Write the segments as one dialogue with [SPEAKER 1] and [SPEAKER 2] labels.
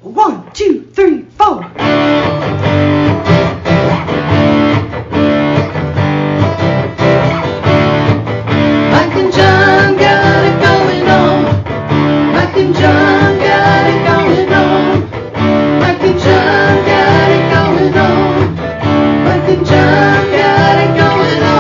[SPEAKER 1] 1, 2, 3, 4. Mike and John got it going on. Mike and John got it going on. Mike and John got it going on. Mike and John got it going on.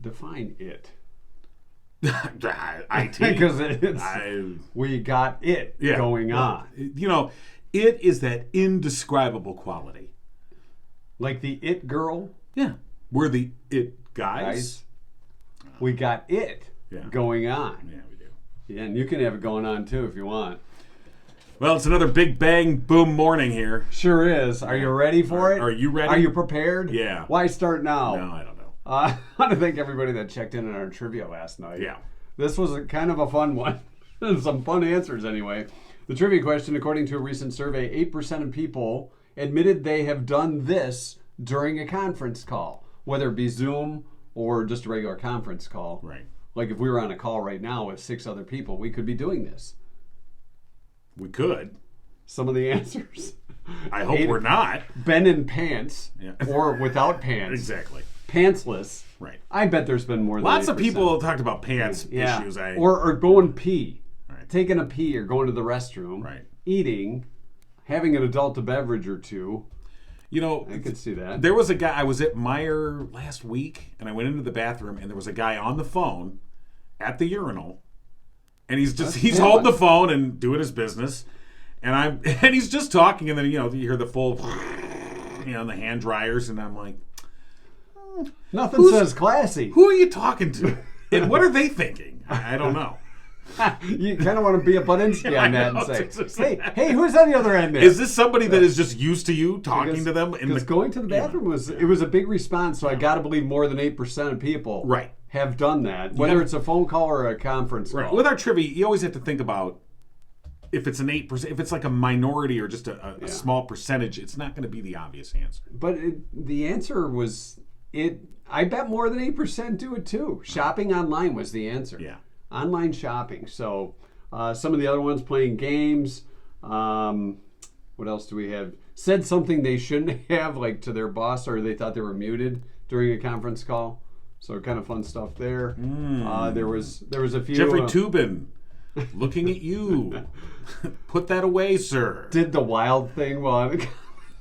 [SPEAKER 2] Define it.
[SPEAKER 3] IT.
[SPEAKER 2] Because it's we got it going on.
[SPEAKER 3] You know, it is that indescribable quality.
[SPEAKER 2] Like the it girl.
[SPEAKER 3] Yeah. We're the it guys.
[SPEAKER 2] We got it going on.
[SPEAKER 3] Yeah, we do.
[SPEAKER 2] Yeah, and you can have it going on too if you want.
[SPEAKER 3] Well, it's another big bang boom morning here.
[SPEAKER 2] Sure is. Are you ready for it?
[SPEAKER 3] Are you ready?
[SPEAKER 2] Are you prepared?
[SPEAKER 3] Yeah.
[SPEAKER 2] Why start now?
[SPEAKER 3] No, I don't know.
[SPEAKER 2] I want to thank everybody that checked in on our trivia last night.
[SPEAKER 3] Yeah.
[SPEAKER 2] This was kind of a fun one. Some fun answers anyway. The trivia question, according to a recent survey, 8% of people admitted they have done this during a conference call, whether it be Zoom or just a regular conference call.
[SPEAKER 3] Right.
[SPEAKER 2] Like if we were on a call right now with 6 other people, we could be doing this.
[SPEAKER 3] We could.
[SPEAKER 2] Some of the answers.
[SPEAKER 3] I hope we're not.
[SPEAKER 2] Been in pants or without pants.
[SPEAKER 3] Exactly.
[SPEAKER 2] Pantsless.
[SPEAKER 3] Right.
[SPEAKER 2] I bet there's been more than
[SPEAKER 3] Lots
[SPEAKER 2] 8%.
[SPEAKER 3] of people talked about pants issues.
[SPEAKER 2] Or going pee.
[SPEAKER 3] Right.
[SPEAKER 2] Taking a pee or going to the restroom.
[SPEAKER 3] Right.
[SPEAKER 2] Eating. Having an adult beverage or two.
[SPEAKER 3] You know,
[SPEAKER 2] I could see that.
[SPEAKER 3] There was a guy, I was at Meijer last week, and I went into the bathroom, and there was a guy on the phone at the urinal, and he's holding the phone and doing his business, and he's just talking, and then, you hear the full, the hand dryers, and I'm like,
[SPEAKER 2] nothing says classy.
[SPEAKER 3] Who are you talking to? And what are they thinking? I don't know.
[SPEAKER 2] You kind of want to be a Buttinsky on that and say, hey, who's on the other end there?
[SPEAKER 3] Is this somebody that is just used to you talking to them?
[SPEAKER 2] Because going to the bathroom was a big response, so I got to believe more than 8% of people have done that, whether it's a phone call or a conference call.
[SPEAKER 3] Right. With our trivia, you always have to think about if it's an 8%, if it's like a minority or just a small percentage, it's not going to be the obvious answer.
[SPEAKER 2] But the answer was I bet more than 8% do it too. Shopping online was the answer.
[SPEAKER 3] Yeah.
[SPEAKER 2] Online shopping. So some of the other ones, playing games. What else do we have? Said something they shouldn't have, like to their boss, or they thought they were muted during a conference call. So kind of fun stuff there. There was a few.
[SPEAKER 3] Jeffrey Toobin, looking at you. Put that away, sir.
[SPEAKER 2] Did the wild thing while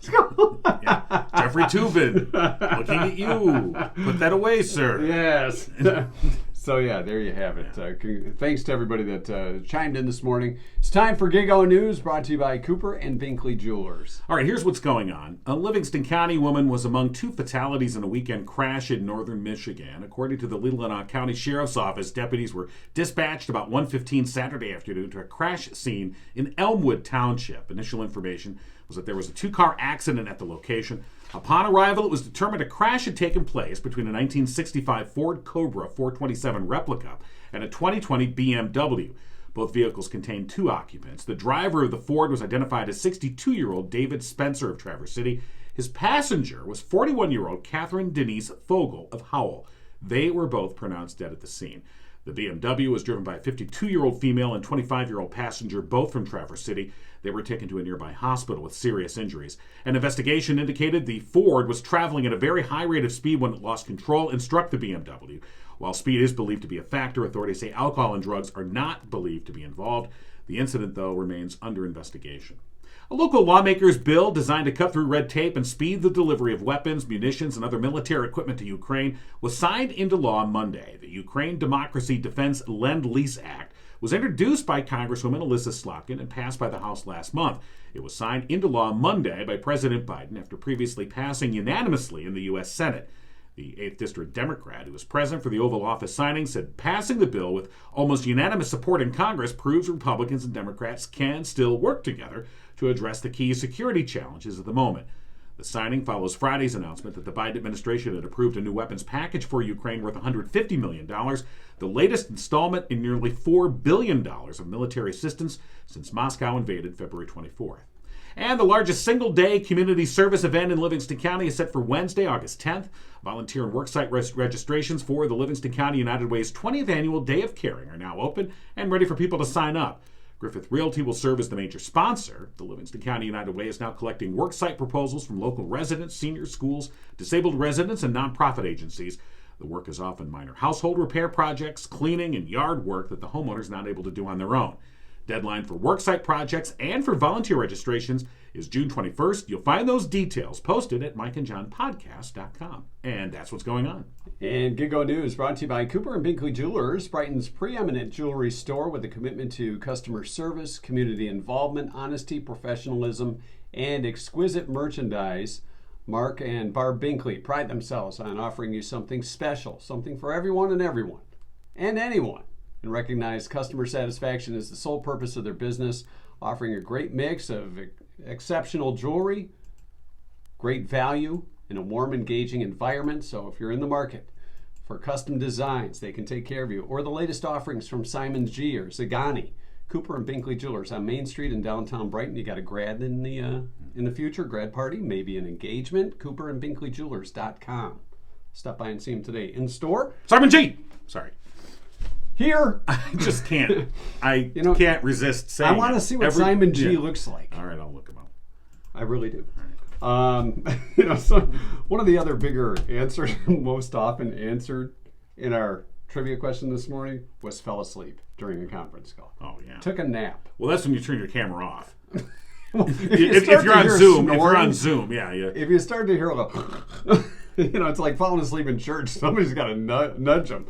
[SPEAKER 3] Jeffrey Toobin, looking at you. Put that away, sir.
[SPEAKER 2] Yes. So, there you have it. Thanks to everybody that chimed in this morning. It's time for Gigo News, brought to you by Cooper and Binkley Jewelers.
[SPEAKER 3] All right, here's what's going on. A Livingston County woman was among 2 fatalities in a weekend crash in northern Michigan. According to the Leelanau County Sheriff's Office, deputies were dispatched about 1:15 Saturday afternoon to a crash scene in Elmwood Township. Initial information was that there was a 2-car accident at the location. Upon arrival, it was determined a crash had taken place between a 1965 Ford Cobra 427 replica and a 2020 BMW. Both vehicles contained 2 occupants. The driver of the Ford was identified as 62-year-old David Spencer of Traverse City. His passenger was 41-year-old Catherine Denise Fogel of Howell. They were both pronounced dead at the scene. The BMW was driven by a 52-year-old female and 25-year-old passenger, both from Traverse City. They were taken to a nearby hospital with serious injuries. An investigation indicated the Ford was traveling at a very high rate of speed when it lost control and struck the BMW. While speed is believed to be a factor, authorities say alcohol and drugs are not believed to be involved. The incident, though, remains under investigation. A local lawmaker's bill designed to cut through red tape and speed the delivery of weapons, munitions, and other military equipment to Ukraine was signed into law Monday. The Ukraine Democracy Defense Lend-Lease Act was introduced by Congresswoman Alyssa Slotkin and passed by the House last month. It was signed into law Monday by President Biden after previously passing unanimously in the U.S. Senate. The 8th District Democrat, who was present for the Oval Office signing, said passing the bill with almost unanimous support in Congress proves Republicans and Democrats can still work together to address the key security challenges of the moment. The signing follows Friday's announcement that the Biden administration had approved a new weapons package for Ukraine worth $150 million, the latest installment in nearly $4 billion of military assistance since Moscow invaded February 24th. And the largest single-day community service event in Livingston County is set for Wednesday, August 10th. Volunteer and worksite registrations for the Livingston County United Way's 20th Annual Day of Caring are now open and ready for people to sign up. Griffith Realty will serve as the major sponsor. The Livingston County United Way is now collecting worksite proposals from local residents, seniors, schools, disabled residents, and nonprofit agencies. The work is often minor household repair projects, cleaning, and yard work that the homeowner is not able to do on their own. Deadline for worksite projects and for volunteer registrations is June 21st. You'll find those details posted at mikeandjohnpodcast.com. And that's what's going on.
[SPEAKER 2] And Gigo News brought to you by Cooper and Binkley Jewelers, Brighton's preeminent jewelry store with a commitment to customer service, community involvement, honesty, professionalism, and exquisite merchandise. Mark and Barb Binkley pride themselves on offering you something special, something for everyone and anyone. And recognize customer satisfaction is the sole purpose of their business, offering a great mix of exceptional jewelry, great value, in a warm, engaging environment. So if you're in the market for custom designs, they can take care of you. Or the latest offerings from Simon G. or Zagani. Cooper and Binkley Jewelers on Main Street in downtown Brighton. You got a grad in the future, grad party, maybe an engagement. CooperandBinkleyJewelers.com. Stop by and see them today in store.
[SPEAKER 3] Simon G. Sorry.
[SPEAKER 2] Here.
[SPEAKER 3] I just can't. Can't resist saying
[SPEAKER 2] I want to see what Simon G. looks like.
[SPEAKER 3] All right, I'll look him up.
[SPEAKER 2] I really do. So one of the other bigger answers, most often answered in our trivia question this morning, was fell asleep during a conference call.
[SPEAKER 3] Oh, yeah.
[SPEAKER 2] Took a nap.
[SPEAKER 3] Well, that's when you turn your camera off.
[SPEAKER 2] Well,
[SPEAKER 3] if you're on Zoom, yeah.
[SPEAKER 2] If you start to hear a little, it's like falling asleep in church. Somebody's got to nudge them.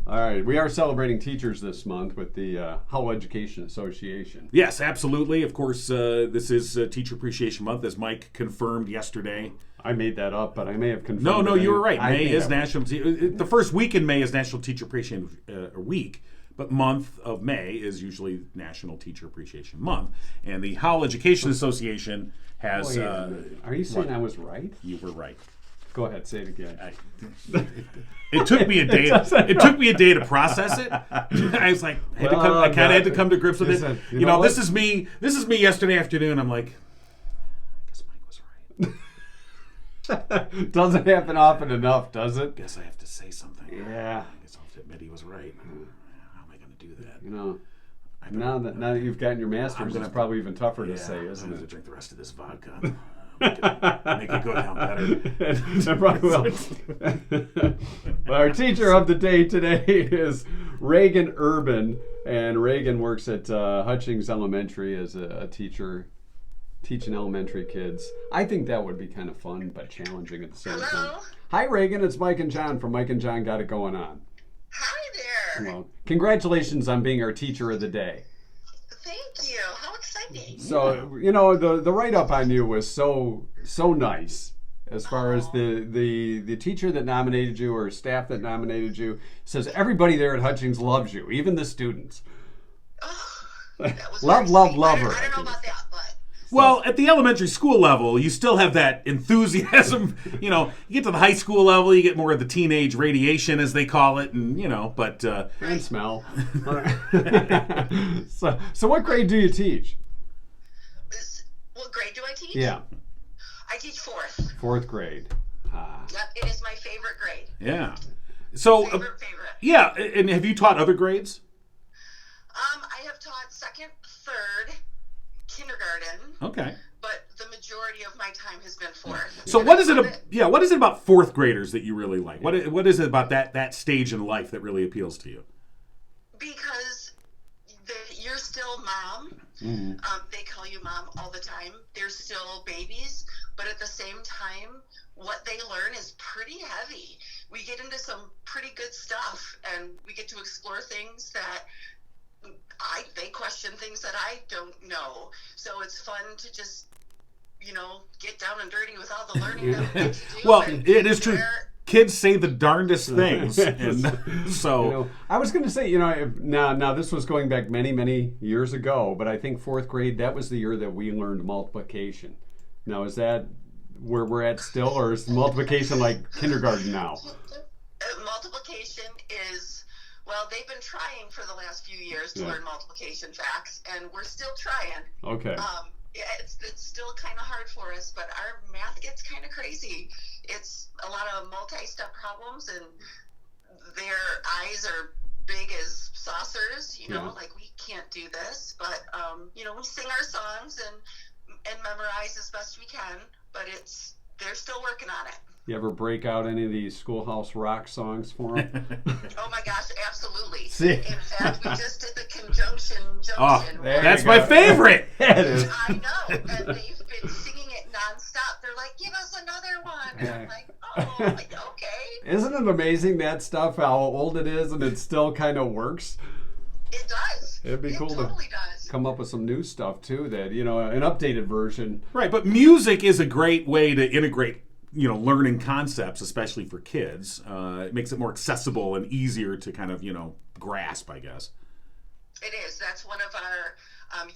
[SPEAKER 2] All right, we are celebrating teachers this month with the Howell Education Association.
[SPEAKER 3] Yes, absolutely. Of course, this is Teacher Appreciation Month, as Mike confirmed yesterday.
[SPEAKER 2] I made that up, but I may have confirmed.
[SPEAKER 3] No, you were right. May is National. The first week in May is National Teacher Appreciation Week, but month of May is usually National Teacher Appreciation Month, and the Howell Education Association has.
[SPEAKER 2] Are you saying I was right?
[SPEAKER 3] You were right.
[SPEAKER 2] Go ahead, say it again.
[SPEAKER 3] It took me a day. It took me a day to process it. I was like, I kind of had to come to grips with it. This is me. This is me yesterday afternoon. I'm like, I guess Mike was right.
[SPEAKER 2] Doesn't happen often enough, does it?
[SPEAKER 3] Guess I have to say something.
[SPEAKER 2] Yeah.
[SPEAKER 3] I guess I'll have to admit he was right. How am I going to do that?
[SPEAKER 2] Now that you've gotten your master's, it's probably even tougher to say, isn't it?
[SPEAKER 3] I'm going to drink the rest of this vodka. Make it go down better.
[SPEAKER 2] I probably will. Well, our teacher of the day today is Regan Urban, and Regan works at Hutchings Elementary as a teacher, teaching elementary kids. I think that would be kind of fun, but challenging at the same time. Hi, Regan. It's Mike and John from Mike and John Got It Going On.
[SPEAKER 4] Hi there.
[SPEAKER 2] Well, congratulations on being our teacher of the day.
[SPEAKER 4] Thank you. How exciting.
[SPEAKER 2] So, the write-up on you was so nice as far as the teacher that nominated you or staff that nominated you says everybody there at Hutchings loves you, even the students.
[SPEAKER 4] Oh, that was
[SPEAKER 2] love her.
[SPEAKER 4] I don't know about that, but...
[SPEAKER 3] Well, at the elementary school level, you still have that enthusiasm. You get to the high school level, you get more of the teenage radiation, as they call it, but...
[SPEAKER 2] and smell. So what grade do you teach?
[SPEAKER 4] What grade do I teach?
[SPEAKER 2] Yeah.
[SPEAKER 4] I teach fourth.
[SPEAKER 2] Fourth grade.
[SPEAKER 4] Yep, it is my favorite grade.
[SPEAKER 3] Yeah. So,
[SPEAKER 4] favorite.
[SPEAKER 3] Yeah, and have you taught other grades?
[SPEAKER 4] I have taught second, third, kindergarten.
[SPEAKER 3] Okay.
[SPEAKER 4] But the majority of my time has been fourth.
[SPEAKER 3] So what is it about fourth graders that you really like? What is it about that stage in life that really appeals to you?
[SPEAKER 4] Because you're still mom.
[SPEAKER 2] Mm-hmm.
[SPEAKER 4] They call you mom all the time. They're still babies, but at the same time, what they learn is pretty heavy. We get into some pretty good stuff, and we get to explore things that they question things that I don't know. So it's fun to just, get down and dirty with all the learning that we get to do.
[SPEAKER 3] Well, it is true. Kids say the darndest things. And so
[SPEAKER 2] I was going to say, now this was going back many, many years ago, but I think fourth grade, that was the year that we learned multiplication. Now, is that where we're at still, or is multiplication like kindergarten now?
[SPEAKER 4] Multiplication is, well, they've been trying for the last few years to learn multiplication facts, and we're still trying.
[SPEAKER 2] Okay.
[SPEAKER 4] Yeah, it's still kind of hard for us, but our math gets kind of crazy. It's a lot of multi-step problems, and their eyes are big as saucers, you know, like we can't do this, but you know, we sing our songs and memorize as best we can, but they're still working on it.
[SPEAKER 2] You ever break out any of these Schoolhouse Rock songs for them?
[SPEAKER 4] Oh my gosh, absolutely.
[SPEAKER 2] See?
[SPEAKER 4] In fact, we just did the conjunction junction.
[SPEAKER 3] Oh,
[SPEAKER 2] there
[SPEAKER 3] that's
[SPEAKER 2] you
[SPEAKER 3] my
[SPEAKER 2] go.
[SPEAKER 3] favorite.
[SPEAKER 2] It is.
[SPEAKER 4] I know, and they've been singing it nonstop. They're like, give us another one. And I'm like, oh, okay.
[SPEAKER 2] Isn't it amazing that stuff, how old it is, and it still kind of works?
[SPEAKER 4] It does.
[SPEAKER 2] It'd be cool
[SPEAKER 4] totally
[SPEAKER 2] to
[SPEAKER 4] does.
[SPEAKER 2] come up with some new stuff too, that, you know, an updated version.
[SPEAKER 3] Right, but music is a great way to integrate, you know, learning concepts, especially for kids. It makes it more accessible and easier to kind of, you know, grasp, I guess.
[SPEAKER 4] It is. That's one of our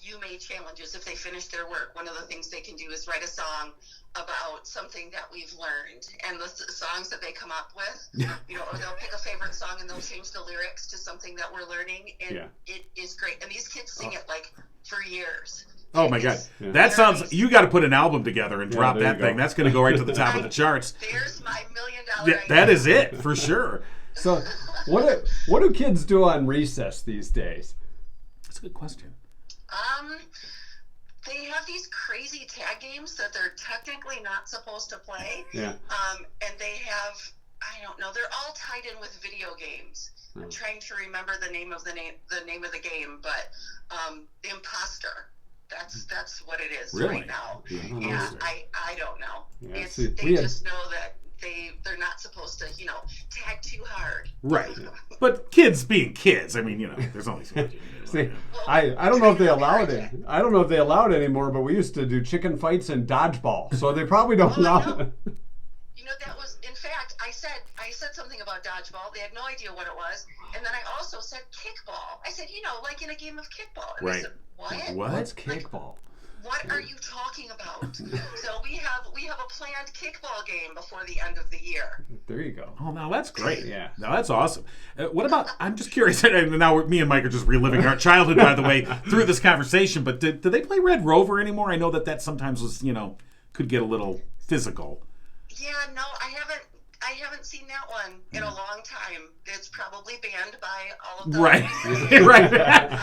[SPEAKER 4] UMA challenges. If they finish their work, one of the things they can do is write a song about something that we've learned. And the songs that they come up with, you know, or they'll pick a favorite song and they'll change the lyrics to something that we're learning. And it is great. And these kids sing it like for years.
[SPEAKER 3] Oh my God. That sounds, you got to put an album together and drop
[SPEAKER 2] there
[SPEAKER 3] that
[SPEAKER 2] you go.
[SPEAKER 3] thing. That's going to go right to the top of the charts.
[SPEAKER 4] There's my $1 million idea.
[SPEAKER 3] That is it, for sure.
[SPEAKER 2] So what do kids do on recess these days?
[SPEAKER 3] That's a good question.
[SPEAKER 4] They have these crazy tag games that they're technically not supposed to play.
[SPEAKER 2] Yeah.
[SPEAKER 4] And they have, I don't know, they're all tied in with video games. I'm trying to remember the name of the game, but the imposter. That's what it is right now. Yeah, I don't know.
[SPEAKER 2] Yeah,
[SPEAKER 4] They just know that they're not supposed to, you know, tag too hard.
[SPEAKER 3] Right. But kids being kids, I mean, you know, there's only so much you can do.
[SPEAKER 2] See, I don't know if they allowed it. I don't know if they allowed it anymore, but we used to do chicken fights and dodgeball, so they probably don't allow it.
[SPEAKER 4] You know, that was, in fact, I said something about dodgeball. They had no idea what it was. And then I also said kickball. I said, you know, like in a game of kickball. And
[SPEAKER 3] Right.
[SPEAKER 4] they said, what?
[SPEAKER 2] What's kickball?
[SPEAKER 4] What are you talking about? So we have a planned kickball game before the end of the year.
[SPEAKER 2] There you go.
[SPEAKER 3] Oh, now that's great.
[SPEAKER 2] Yeah.
[SPEAKER 3] Now that's awesome. What about, I'm just curious, and now me and Mike are just reliving our childhood, by the way, through this conversation, but do they play Red Rover anymore? I know that sometimes was, you know, could get a little physical.
[SPEAKER 4] Yeah, no, I haven't seen that one in a long time. It's probably banned by all of the
[SPEAKER 3] Right. Right.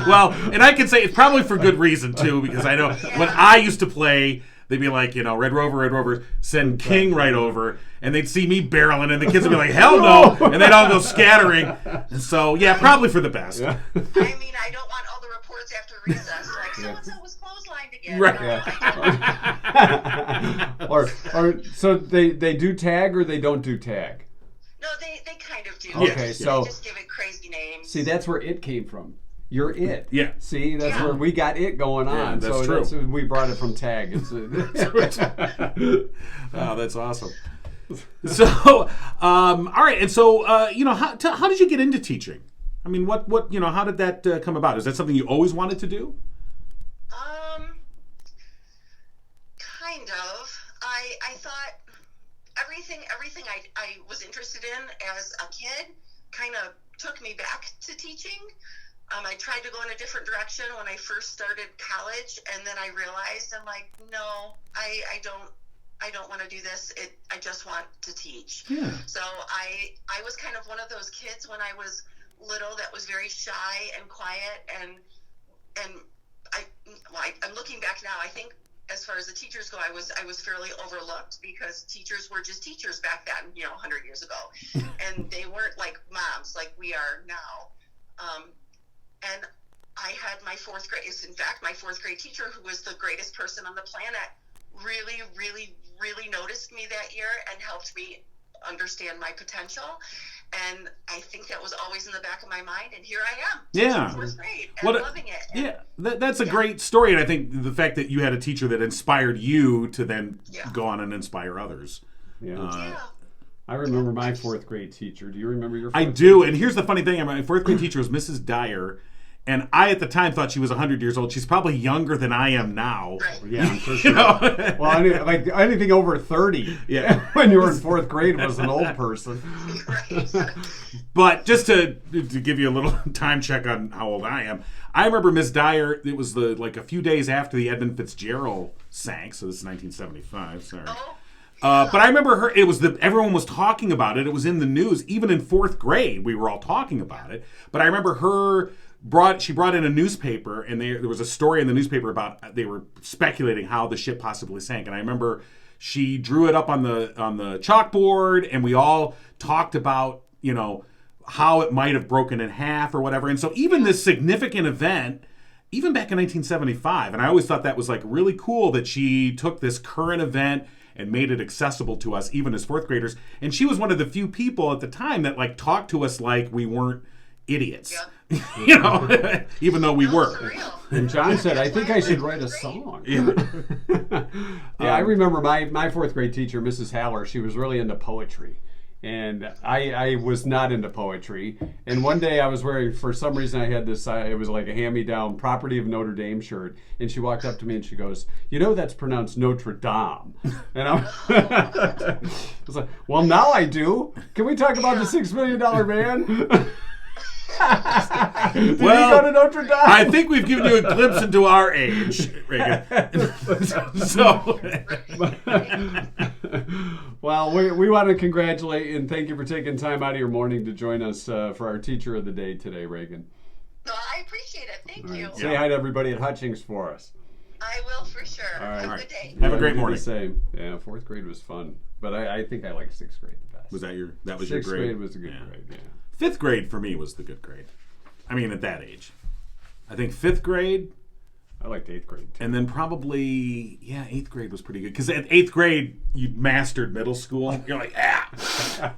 [SPEAKER 3] Well, and I can say it's probably for good reason, too, because I know when I used to play, they'd be like, you know, Red Rover, send King right over, and they'd see me barreling, and the kids would be like, hell no, and they'd all go scattering. And so, yeah, probably for the best.
[SPEAKER 2] Yeah.
[SPEAKER 4] I mean, I don't want all the reports after recess, like, so-and-so was clotheslined again.
[SPEAKER 3] Right.
[SPEAKER 4] No,
[SPEAKER 2] or so they do tag or they don't do tag?
[SPEAKER 4] No, they kind of do.
[SPEAKER 2] Okay,
[SPEAKER 4] They
[SPEAKER 2] so
[SPEAKER 4] just give it crazy names.
[SPEAKER 2] see, that's where it came from. You're it.
[SPEAKER 3] Yeah.
[SPEAKER 2] See, that's where we got it going on.
[SPEAKER 3] Yeah, that's
[SPEAKER 2] so
[SPEAKER 3] true.
[SPEAKER 2] we brought it from tag.
[SPEAKER 3] Oh, that's awesome. So, all right, and so, you know, how did you get into teaching? I mean, what you know, how did that come about? Is that something you always wanted to do?
[SPEAKER 4] Kind of. I thought everything I was interested in as a kid kind of took me back to teaching. I tried to go in a different direction when I first started college, and then I realized I'm like, no, I don't want to do this. I just want to teach.
[SPEAKER 3] Yeah.
[SPEAKER 4] So I was kind of one of those kids when I was little that was very shy and quiet, and I'm looking back now. I think as far as the teachers go, I was fairly overlooked because teachers were just teachers back then, you know, 100 years ago, and they weren't like moms like we are now. And I had my fourth grade. In fact, my fourth grade teacher, who was the greatest person on the planet, really, really, really noticed me that year and helped me understand my potential. And I think that was always in the back of my mind. And here I am,
[SPEAKER 3] Yeah.
[SPEAKER 4] teaching fourth grade, and loving it. And
[SPEAKER 3] Yeah, that's a great story. And I think the fact that you had a teacher that inspired you to then go on and inspire others.
[SPEAKER 2] Yeah. I remember my fourth grade teacher. Do you remember your fourth
[SPEAKER 3] I do. And here's the funny thing. My fourth grade teacher was Mrs. Dyer. And I, at the time, thought she was 100 years old. She's probably younger than I am now.
[SPEAKER 4] Right.
[SPEAKER 2] Yeah, for sure. Well, like anything over 30, when you were in 4th grade was an old person.
[SPEAKER 4] Right.
[SPEAKER 3] But just to give you a little time check on how old I am, I remember Miss Dyer, it was like a few days after the Edmund Fitzgerald sank, so this is 1975, sorry.
[SPEAKER 4] Oh.
[SPEAKER 3] But I remember her, everyone was talking about it. It was in the news. Even in 4th grade, we were all talking about it. But I remember she brought in a newspaper, and there was a story in the newspaper about, they were speculating how the ship possibly sank. And I remember she drew it up on the chalkboard, and we all talked about, how it might have broken in half or whatever. And so even this significant event, even back in 1975, and I always thought that was like really cool that she took this current event and made it accessible to us, even as 4th graders. And she was one of the few people at the time that like talked to us like we weren't idiots, even though we were.
[SPEAKER 4] For real.
[SPEAKER 2] And John said, I think I should write a song. Yeah, I remember my 4th grade teacher, Mrs. Haller, she was really into poetry. And I was not into poetry. And one day I was wearing, for some reason I had this, it was like a hand-me-down Property of Notre Dame shirt. And she walked up to me and she goes, that's pronounced Notre Dame. And I was like, well, now I do. Can we talk about the $6 million man? Did you go to Notre Dame?
[SPEAKER 3] I think we've given you a glimpse into our age, Regan.
[SPEAKER 2] Well, we want to congratulate and thank you for taking time out of your morning to join us for our Teacher of the Day today, Regan.
[SPEAKER 4] No, I appreciate it. Thank you.
[SPEAKER 2] Say hi to everybody at Hutchings for us.
[SPEAKER 4] I will for sure.
[SPEAKER 2] All right.
[SPEAKER 4] Have a good day.
[SPEAKER 3] Have a great morning.
[SPEAKER 2] The same. Yeah, 4th grade was fun, but I think I like 6th grade the best.
[SPEAKER 3] Was that your grade?
[SPEAKER 2] 6th grade was a good grade. Yeah.
[SPEAKER 3] 5th grade for me was the good grade. I mean, at that age. I think 5th grade.
[SPEAKER 2] I liked 8th grade too.
[SPEAKER 3] And then probably, 8th grade was pretty good. Because at 8th grade, you mastered middle school. You're like,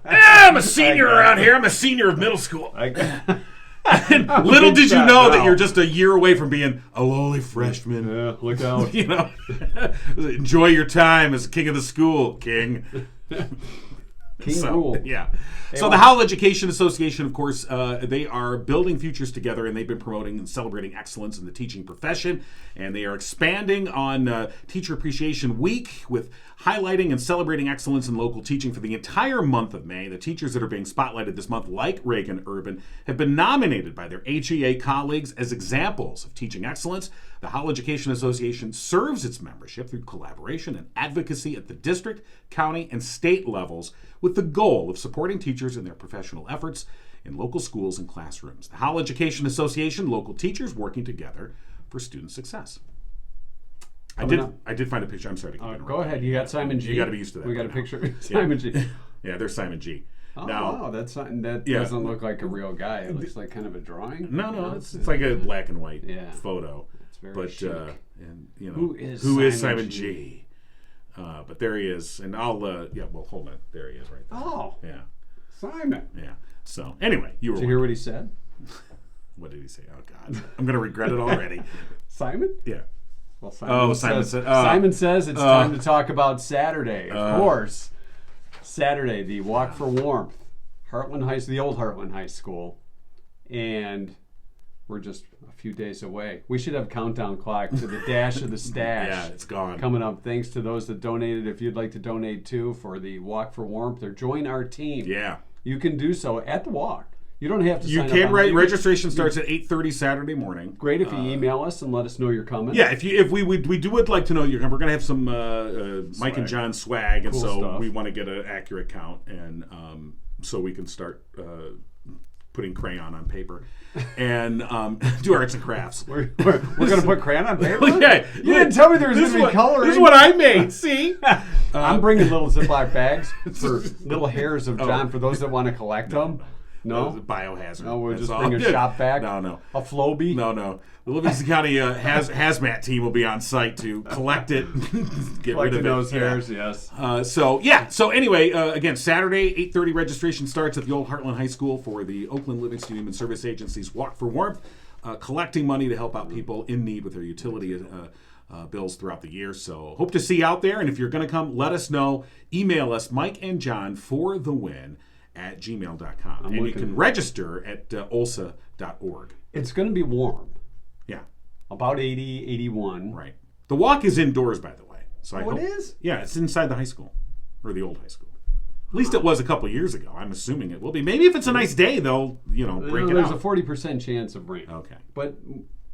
[SPEAKER 3] I'm a senior around here. I'm a senior of middle school. And little did you know that you're just a year away from being a lowly freshman.
[SPEAKER 2] Yeah, look out.
[SPEAKER 3] Enjoy your time as king of the school, king.
[SPEAKER 2] King rule.
[SPEAKER 3] Yeah. So the Howell Education Association, of course, they are building futures together, and they've been promoting and celebrating excellence in the teaching profession. And they are expanding on Teacher Appreciation Week with highlighting and celebrating excellence in local teaching for the entire month of May. The teachers that are being spotlighted this month, like Regan Urban, have been nominated by their HEA colleagues as examples of teaching excellence. The Howell Education Association serves its membership through collaboration and advocacy at the district, county, and state levels with the goal of supporting teachers in their professional efforts in local schools and classrooms. The Howell Education Association, local teachers working together for student success. I did find a picture. I'm sorry to keep
[SPEAKER 2] go ahead. You got Simon G.
[SPEAKER 3] You got to be used to that.
[SPEAKER 2] We got a picture of Simon G.
[SPEAKER 3] Yeah, there's Simon G.
[SPEAKER 2] Oh,
[SPEAKER 3] now,
[SPEAKER 2] wow, that doesn't look like a real guy. It looks like kind of a drawing.
[SPEAKER 3] No, it's like a black and white photo.
[SPEAKER 2] It's very chic.
[SPEAKER 3] And
[SPEAKER 2] who is
[SPEAKER 3] Simon G? But there he is, and I'll hold on. There he is, right there.
[SPEAKER 2] Oh,
[SPEAKER 3] yeah,
[SPEAKER 2] Simon.
[SPEAKER 3] Yeah. So anyway,
[SPEAKER 2] Did you hear what he said?
[SPEAKER 3] What did he say? Oh God, I'm gonna regret it already.
[SPEAKER 2] Simon?
[SPEAKER 3] Yeah.
[SPEAKER 2] Well, Simon says it's time to talk about Saturday. Of course, Saturday, the Walk for Warmth, the old Heartland High School, and we're just a few days away. We should have a countdown clock to the Dash of the Stash.
[SPEAKER 3] Yeah, it's gone.
[SPEAKER 2] Coming up. Thanks to those that donated. If you'd like to donate too for the Walk for Warmth or join our team, you can do so at the walk. You don't have to sign up.
[SPEAKER 3] You can registration starts at 8:30 Saturday morning.
[SPEAKER 2] Great if you email us and let us know you're coming.
[SPEAKER 3] Yeah, if we would like to know you're coming. We're going to have some Mike and John swag, and
[SPEAKER 2] cool
[SPEAKER 3] so
[SPEAKER 2] stuff.
[SPEAKER 3] We want to get an accurate count, and so we can start putting crayon on paper and do arts and crafts.
[SPEAKER 2] We're going to put crayon on paper?
[SPEAKER 3] Yeah.
[SPEAKER 2] You didn't tell me there was going to be coloring.
[SPEAKER 3] This is what I made, see?
[SPEAKER 2] I'm bringing little Ziploc bags for little hairs of John for those that want to collect them. No?
[SPEAKER 3] Biohazard.
[SPEAKER 2] No, we'll just bring a shop vac?
[SPEAKER 3] No.
[SPEAKER 2] A Flowbee?
[SPEAKER 3] No. The Livingston County hazmat team will be on site to collect it, get rid of
[SPEAKER 2] those hairs, yes.
[SPEAKER 3] So anyway, again, Saturday, 8:30 registration starts at the old Heartland High School for the Oakland Livingston Human Service Agency's Walk for Warmth, collecting money to help out people in need with their utility bills throughout the year. So hope to see you out there, and if you're going to come, let us know. Email us, Mike and John, for the win at gmail.com. And you can register at olsa.org.
[SPEAKER 2] It's going to be warm.
[SPEAKER 3] Yeah.
[SPEAKER 2] About 80, 81.
[SPEAKER 3] Right. The walk is indoors, by the way. So I
[SPEAKER 2] Oh,
[SPEAKER 3] hope,
[SPEAKER 2] it is?
[SPEAKER 3] Yeah, it's inside the high school. Or the old high school. At least it was a couple years ago. I'm assuming it will be. Maybe if it's a nice day, they'll, break it
[SPEAKER 2] There's
[SPEAKER 3] out.
[SPEAKER 2] a 40% chance of rain.
[SPEAKER 3] Okay.
[SPEAKER 2] But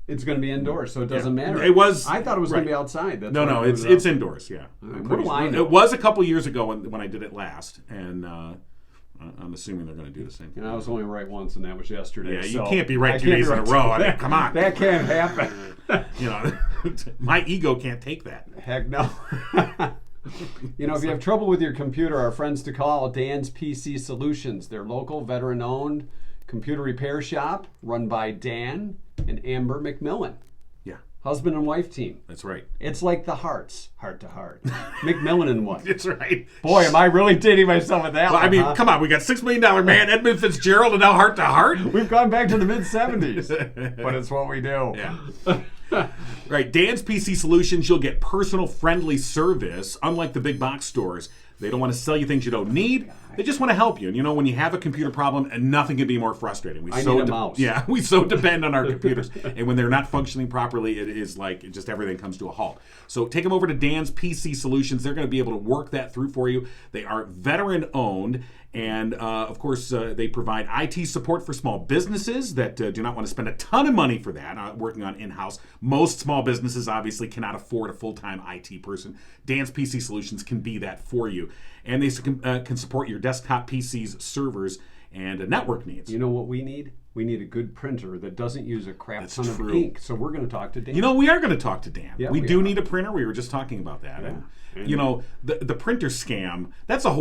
[SPEAKER 2] it's going to be indoors, so it doesn't matter.
[SPEAKER 3] It was.
[SPEAKER 2] I thought it was going to
[SPEAKER 3] right.
[SPEAKER 2] be outside. That's
[SPEAKER 3] No,
[SPEAKER 2] why I
[SPEAKER 3] it's
[SPEAKER 2] put it up.
[SPEAKER 3] indoors. Yeah.
[SPEAKER 2] Right, what do I know?
[SPEAKER 3] It was a couple years ago when I did it last, and I'm assuming they're going to do the same thing.
[SPEAKER 2] And I was only right once, and that was yesterday.
[SPEAKER 3] Yeah, you
[SPEAKER 2] so
[SPEAKER 3] can't be right
[SPEAKER 2] I
[SPEAKER 3] 2
[SPEAKER 2] can't
[SPEAKER 3] days
[SPEAKER 2] be
[SPEAKER 3] in a
[SPEAKER 2] right
[SPEAKER 3] row.
[SPEAKER 2] two-
[SPEAKER 3] I mean, come on.
[SPEAKER 2] That can't happen.
[SPEAKER 3] My ego can't take that.
[SPEAKER 2] Heck no. If you have trouble with your computer, our friends to call, Dan's PC Solutions. They're local, veteran-owned computer repair shop run by Dan and Amber McMillan.
[SPEAKER 3] Yeah,
[SPEAKER 2] Husband and wife team.
[SPEAKER 3] that's right.
[SPEAKER 2] It's like the Hearts, heart to heart. McMillan and wife.
[SPEAKER 3] That's right.
[SPEAKER 2] Boy, am I really dating myself with that
[SPEAKER 3] Well,
[SPEAKER 2] one,
[SPEAKER 3] I mean,
[SPEAKER 2] huh?
[SPEAKER 3] come on. We got $6 million man, Edmund Fitzgerald, and now Heart to Heart.
[SPEAKER 2] We've gone back to the mid-70s, but it's what we do.
[SPEAKER 3] Yeah. Right. Dan's PC Solutions, you'll get personal, friendly service. Unlike the big box stores, they don't want to sell you things you don't need. They just want to help you. And when you have a computer problem, and nothing can be more frustrating.
[SPEAKER 2] I need a mouse.
[SPEAKER 3] Yeah, we so depend on our computers. And when they're not functioning properly, it is like just everything comes to a halt. So take them over to Dan's PC Solutions. They're going to be able to work that through for you. They are veteran owned. And, of course, they provide IT support for small businesses that do not want to spend a ton of money for that, working on in-house. Most small businesses obviously cannot afford a full-time IT person. Dan's PC Solutions can be that for you. And they can support your desktop PCs, servers, and network needs.
[SPEAKER 2] You know what we need? We need a good printer that doesn't use a crap
[SPEAKER 3] That's
[SPEAKER 2] ton
[SPEAKER 3] true.
[SPEAKER 2] of ink. So we're going to talk to Dan.
[SPEAKER 3] We are going to talk to Dan.
[SPEAKER 2] Yeah,
[SPEAKER 3] we
[SPEAKER 2] we
[SPEAKER 3] do
[SPEAKER 2] are.
[SPEAKER 3] need a printer. We were just talking about that.
[SPEAKER 2] Yeah.
[SPEAKER 3] And, the printer scam,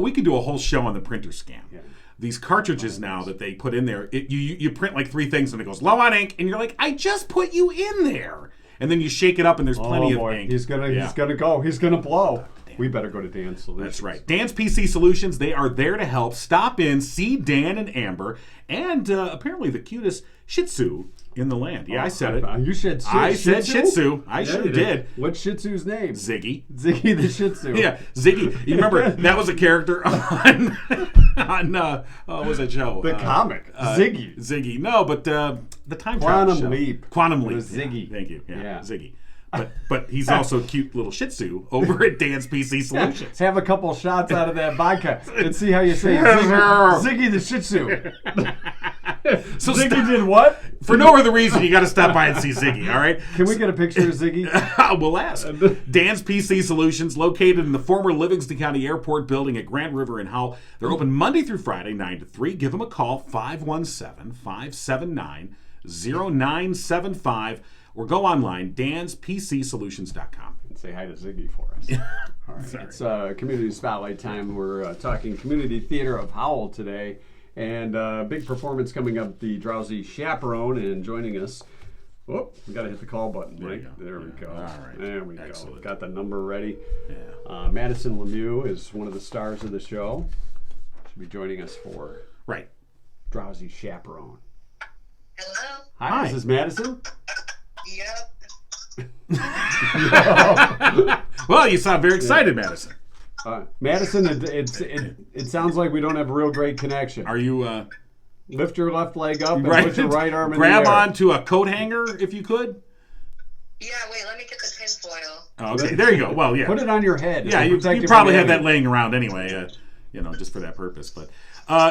[SPEAKER 3] we could do a whole show on the printer scam.
[SPEAKER 2] Yeah.
[SPEAKER 3] These cartridges now that they put in there, you print like 3 things and it goes low on ink, and you're like, I just put you in there. And then you shake it up and there's plenty of ink.
[SPEAKER 2] He's gonna go. He's gonna blow. We better go to Dan's Solutions.
[SPEAKER 3] That's right. Dan's PC Solutions, they are there to help. Stop in, see Dan and Amber, and apparently the cutest Shih Tzu in the land. Yeah, I said it.
[SPEAKER 2] You said
[SPEAKER 3] I said Shih Tzu. I sure
[SPEAKER 2] you
[SPEAKER 3] did.
[SPEAKER 2] What's Shih Tzu's name?
[SPEAKER 3] Ziggy.
[SPEAKER 2] Ziggy the Shih Tzu.
[SPEAKER 3] Yeah, Ziggy. You remember that was a character on what was that show?
[SPEAKER 2] The comic. Ziggy.
[SPEAKER 3] Ziggy. No, but the time travel
[SPEAKER 2] Quantum
[SPEAKER 3] show.
[SPEAKER 2] Leap.
[SPEAKER 3] Quantum
[SPEAKER 2] It
[SPEAKER 3] Leap.
[SPEAKER 2] was Ziggy.
[SPEAKER 3] Yeah, thank you. Yeah,
[SPEAKER 2] Yeah.
[SPEAKER 3] Ziggy. But he's also a cute little Shih Tzu over at Dan's PC Solutions.
[SPEAKER 2] Let's have a couple shots out of that vodka and see how you say Ziggy the Shih Tzu.
[SPEAKER 3] So
[SPEAKER 2] Ziggy did what?
[SPEAKER 3] For no other reason, you got to stop by and see Ziggy, all right?
[SPEAKER 2] Can we get a picture of Ziggy?
[SPEAKER 3] We'll ask. Dan's PC Solutions, located in the former Livingston County Airport building at Grand River in Howell. They're open Monday through Friday, 9 to 3. Give them a call, 517-579-0975, or go online, danspcsolutions.com.
[SPEAKER 2] And say hi to Ziggy for us. All right. It's Community Spotlight time. We're talking Community Theatre of Howell today. And big performance coming up, the Drowsy Chaperone, and joining us. Oh, we got to hit the call button, right? There we go.
[SPEAKER 3] All right.
[SPEAKER 2] There we
[SPEAKER 3] Excellent.
[SPEAKER 2] go. Got the number ready.
[SPEAKER 3] Yeah.
[SPEAKER 2] Madison LeMieux is one of the stars of the show. She'll be joining us for
[SPEAKER 3] Right.
[SPEAKER 2] Drowsy Chaperone.
[SPEAKER 4] Hello?
[SPEAKER 2] Hi, is this Madison?
[SPEAKER 4] Yep.
[SPEAKER 3] Well, you sound very excited, Madison.
[SPEAKER 2] Madison, it sounds like we don't have a real great connection.
[SPEAKER 3] Are you...
[SPEAKER 2] Lift your left leg up and
[SPEAKER 3] right.
[SPEAKER 2] put your right arm in
[SPEAKER 3] Grab
[SPEAKER 2] the air.
[SPEAKER 3] onto a coat hanger if you could.
[SPEAKER 4] Yeah, wait, let me get the tinfoil.
[SPEAKER 3] Oh, okay, there you go. Well, yeah.
[SPEAKER 2] Put it on your head.
[SPEAKER 3] Yeah,
[SPEAKER 2] It'll
[SPEAKER 3] you
[SPEAKER 2] protect
[SPEAKER 3] probably
[SPEAKER 2] from
[SPEAKER 3] have that
[SPEAKER 2] having-
[SPEAKER 3] laying around anyway, just for that purpose. But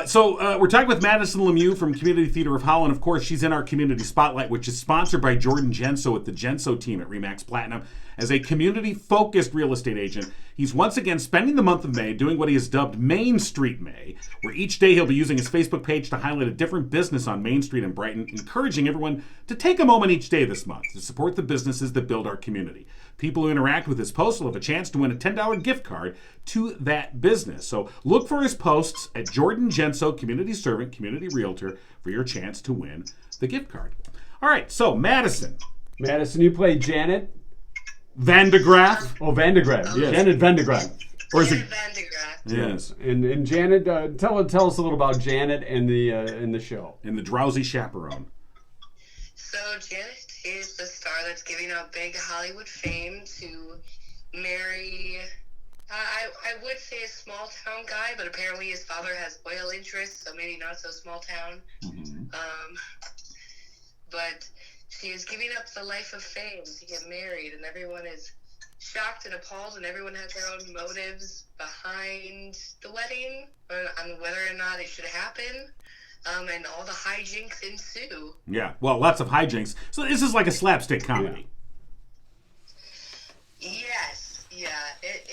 [SPEAKER 3] so we're talking with Madison LeMieux from Community Theatre of Howell, and of course she's in our Community Spotlight, which is sponsored by Jordan Genso at the Genso team at Remax Platinum. As a community-focused real estate agent, he's once again spending the month of May doing what he has dubbed Main Street May, where each day he'll be using his Facebook page to highlight a different business on Main Street in Brighton, encouraging everyone to take a moment each day this month to support the businesses that build our community. People who interact with his posts will have a chance to win a $10 gift card to that business. So look for his posts at Jordan Genso, Community Servant, Community Realtor, for your chance to win the gift card. All right, so Madison.
[SPEAKER 2] Madison, you play Janet
[SPEAKER 3] Van de Graaf.
[SPEAKER 2] Oh, Van de Graaf.
[SPEAKER 3] Yes.
[SPEAKER 2] Janet Van de Graaf.
[SPEAKER 3] Or is
[SPEAKER 4] Janet
[SPEAKER 3] it?
[SPEAKER 4] Van de Graaf.
[SPEAKER 3] Yes.
[SPEAKER 2] And Janet, tell us a little about Janet and the show.
[SPEAKER 3] And the Drowsy Chaperone.
[SPEAKER 4] So Janet is the star that's giving up big Hollywood fame to marry, I would say a small town guy, but apparently his father has oil interests, so maybe not so small town.
[SPEAKER 3] Mm-hmm.
[SPEAKER 4] but she is giving up the life of fame to get married, and everyone is shocked and appalled, and everyone has their own motives behind the wedding on whether or not it should happen, and all the hijinks ensue.
[SPEAKER 3] Yeah, well, lots of hijinks. So this is like a slapstick comedy.
[SPEAKER 4] Yes, yeah, it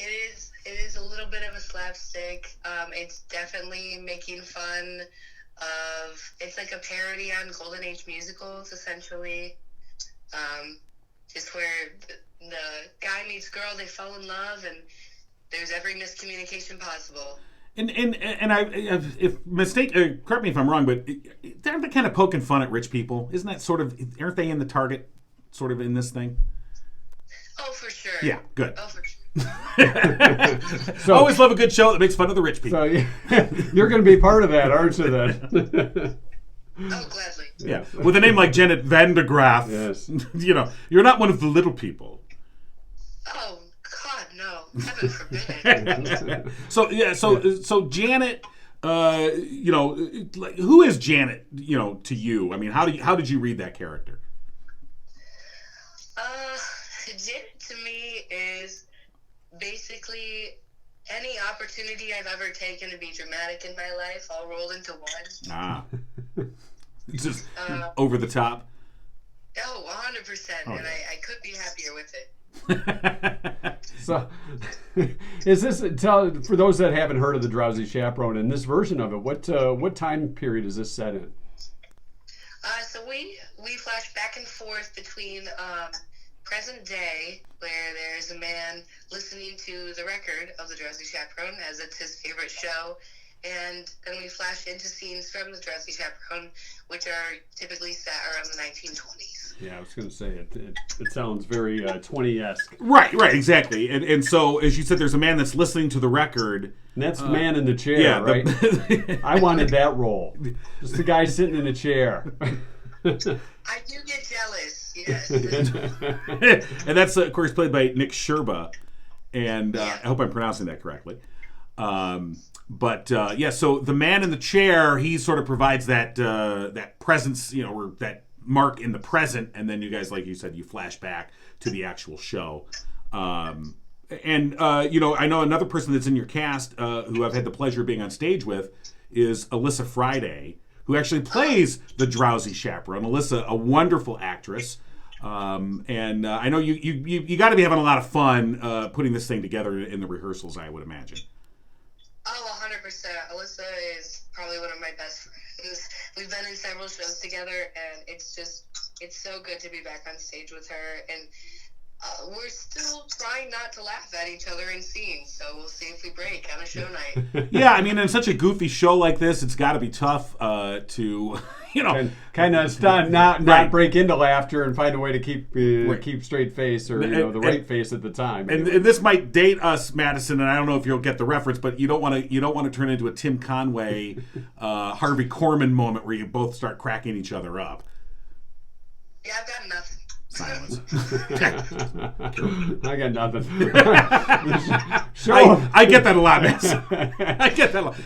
[SPEAKER 4] is a little bit of a slapstick. It's definitely making fun of, it's like a parody on Golden Age musicals, essentially. Just where the guy meets girl, they fall in love, and there's every miscommunication possible. And
[SPEAKER 3] I, if mistake, correct me if I'm wrong, but aren't they kind of poking fun at rich people? Isn't that sort of, aren't they in the target, sort of in this thing?
[SPEAKER 4] Oh, for sure.
[SPEAKER 3] Yeah, good.
[SPEAKER 4] Oh, for sure.
[SPEAKER 3] So, I always love a good show that makes fun of the rich people.
[SPEAKER 2] So you're going to be part of that, aren't you, then?
[SPEAKER 4] Oh, gladly.
[SPEAKER 3] Yeah, with a name like Janet Van de Graaff,
[SPEAKER 2] yes.
[SPEAKER 3] You know, you're not one of the little people.
[SPEAKER 4] Oh, God, no. Heaven forbid.
[SPEAKER 3] So Janet, you know, like, who is Janet, you know, to you? I mean, how did you read that character?
[SPEAKER 4] Janet to me is basically any opportunity I've ever taken to be dramatic in my life, all rolled into one.
[SPEAKER 3] Ah. Just over the top.
[SPEAKER 4] Oh, 100%.
[SPEAKER 3] Oh,
[SPEAKER 4] and
[SPEAKER 3] yeah.
[SPEAKER 4] I could be happier with it.
[SPEAKER 2] So, is this for those that haven't heard of the Drowsy Chaperone in this version of it? What time period is this set in?
[SPEAKER 4] So we flash back and forth between present day, where there's a man listening to the record of the Drowsy Chaperone, as it's his favorite show, and then we flash into scenes from the Drowsy Chaperone, which are typically set around the 1920s.
[SPEAKER 2] Yeah, I was going to say it sounds very 20-esque.
[SPEAKER 3] Right, exactly. And so, as you said, there's a man that's listening to the record.
[SPEAKER 2] And that's the man in the chair, right? I wanted that role. Just the guy sitting in a chair.
[SPEAKER 4] I do get jealous, yes.
[SPEAKER 3] And that's, of course, played by Nick Sherba. And I hope I'm pronouncing that correctly. So the man in the chair, he sort of provides that presence, you know, or that mark in the present, and then you guys, like you said, you flash back to the actual show. You know, I know another person that's in your cast who I've had the pleasure of being on stage with is Alyssa Friday, who actually plays the Drowsy Chaperone. Alyssa, a wonderful actress. I know you got to be having a lot of fun putting this thing together in the rehearsals, I would imagine.
[SPEAKER 4] Oh, 100%. Alyssa is probably one of my best friends. We've been in several shows together, and it's so good to be back on stage with her. And we're still trying not to laugh at each other in scenes, so we'll see if we break on a show night.
[SPEAKER 3] Yeah, I mean, in such a goofy show like this, it's got to be tough to, you know,
[SPEAKER 2] kind of not break into laughter and find a way to keep straight face, or the right face at the time.
[SPEAKER 3] And this might date us, Madison, and I don't know if you'll get the reference, but you don't want to turn into a Tim Conway, Harvey Korman moment where you both start cracking each other up.
[SPEAKER 4] Yeah, I've got nothing.
[SPEAKER 3] Silence.
[SPEAKER 2] I got nothing.
[SPEAKER 3] I get that a lot, man. I get that a lot.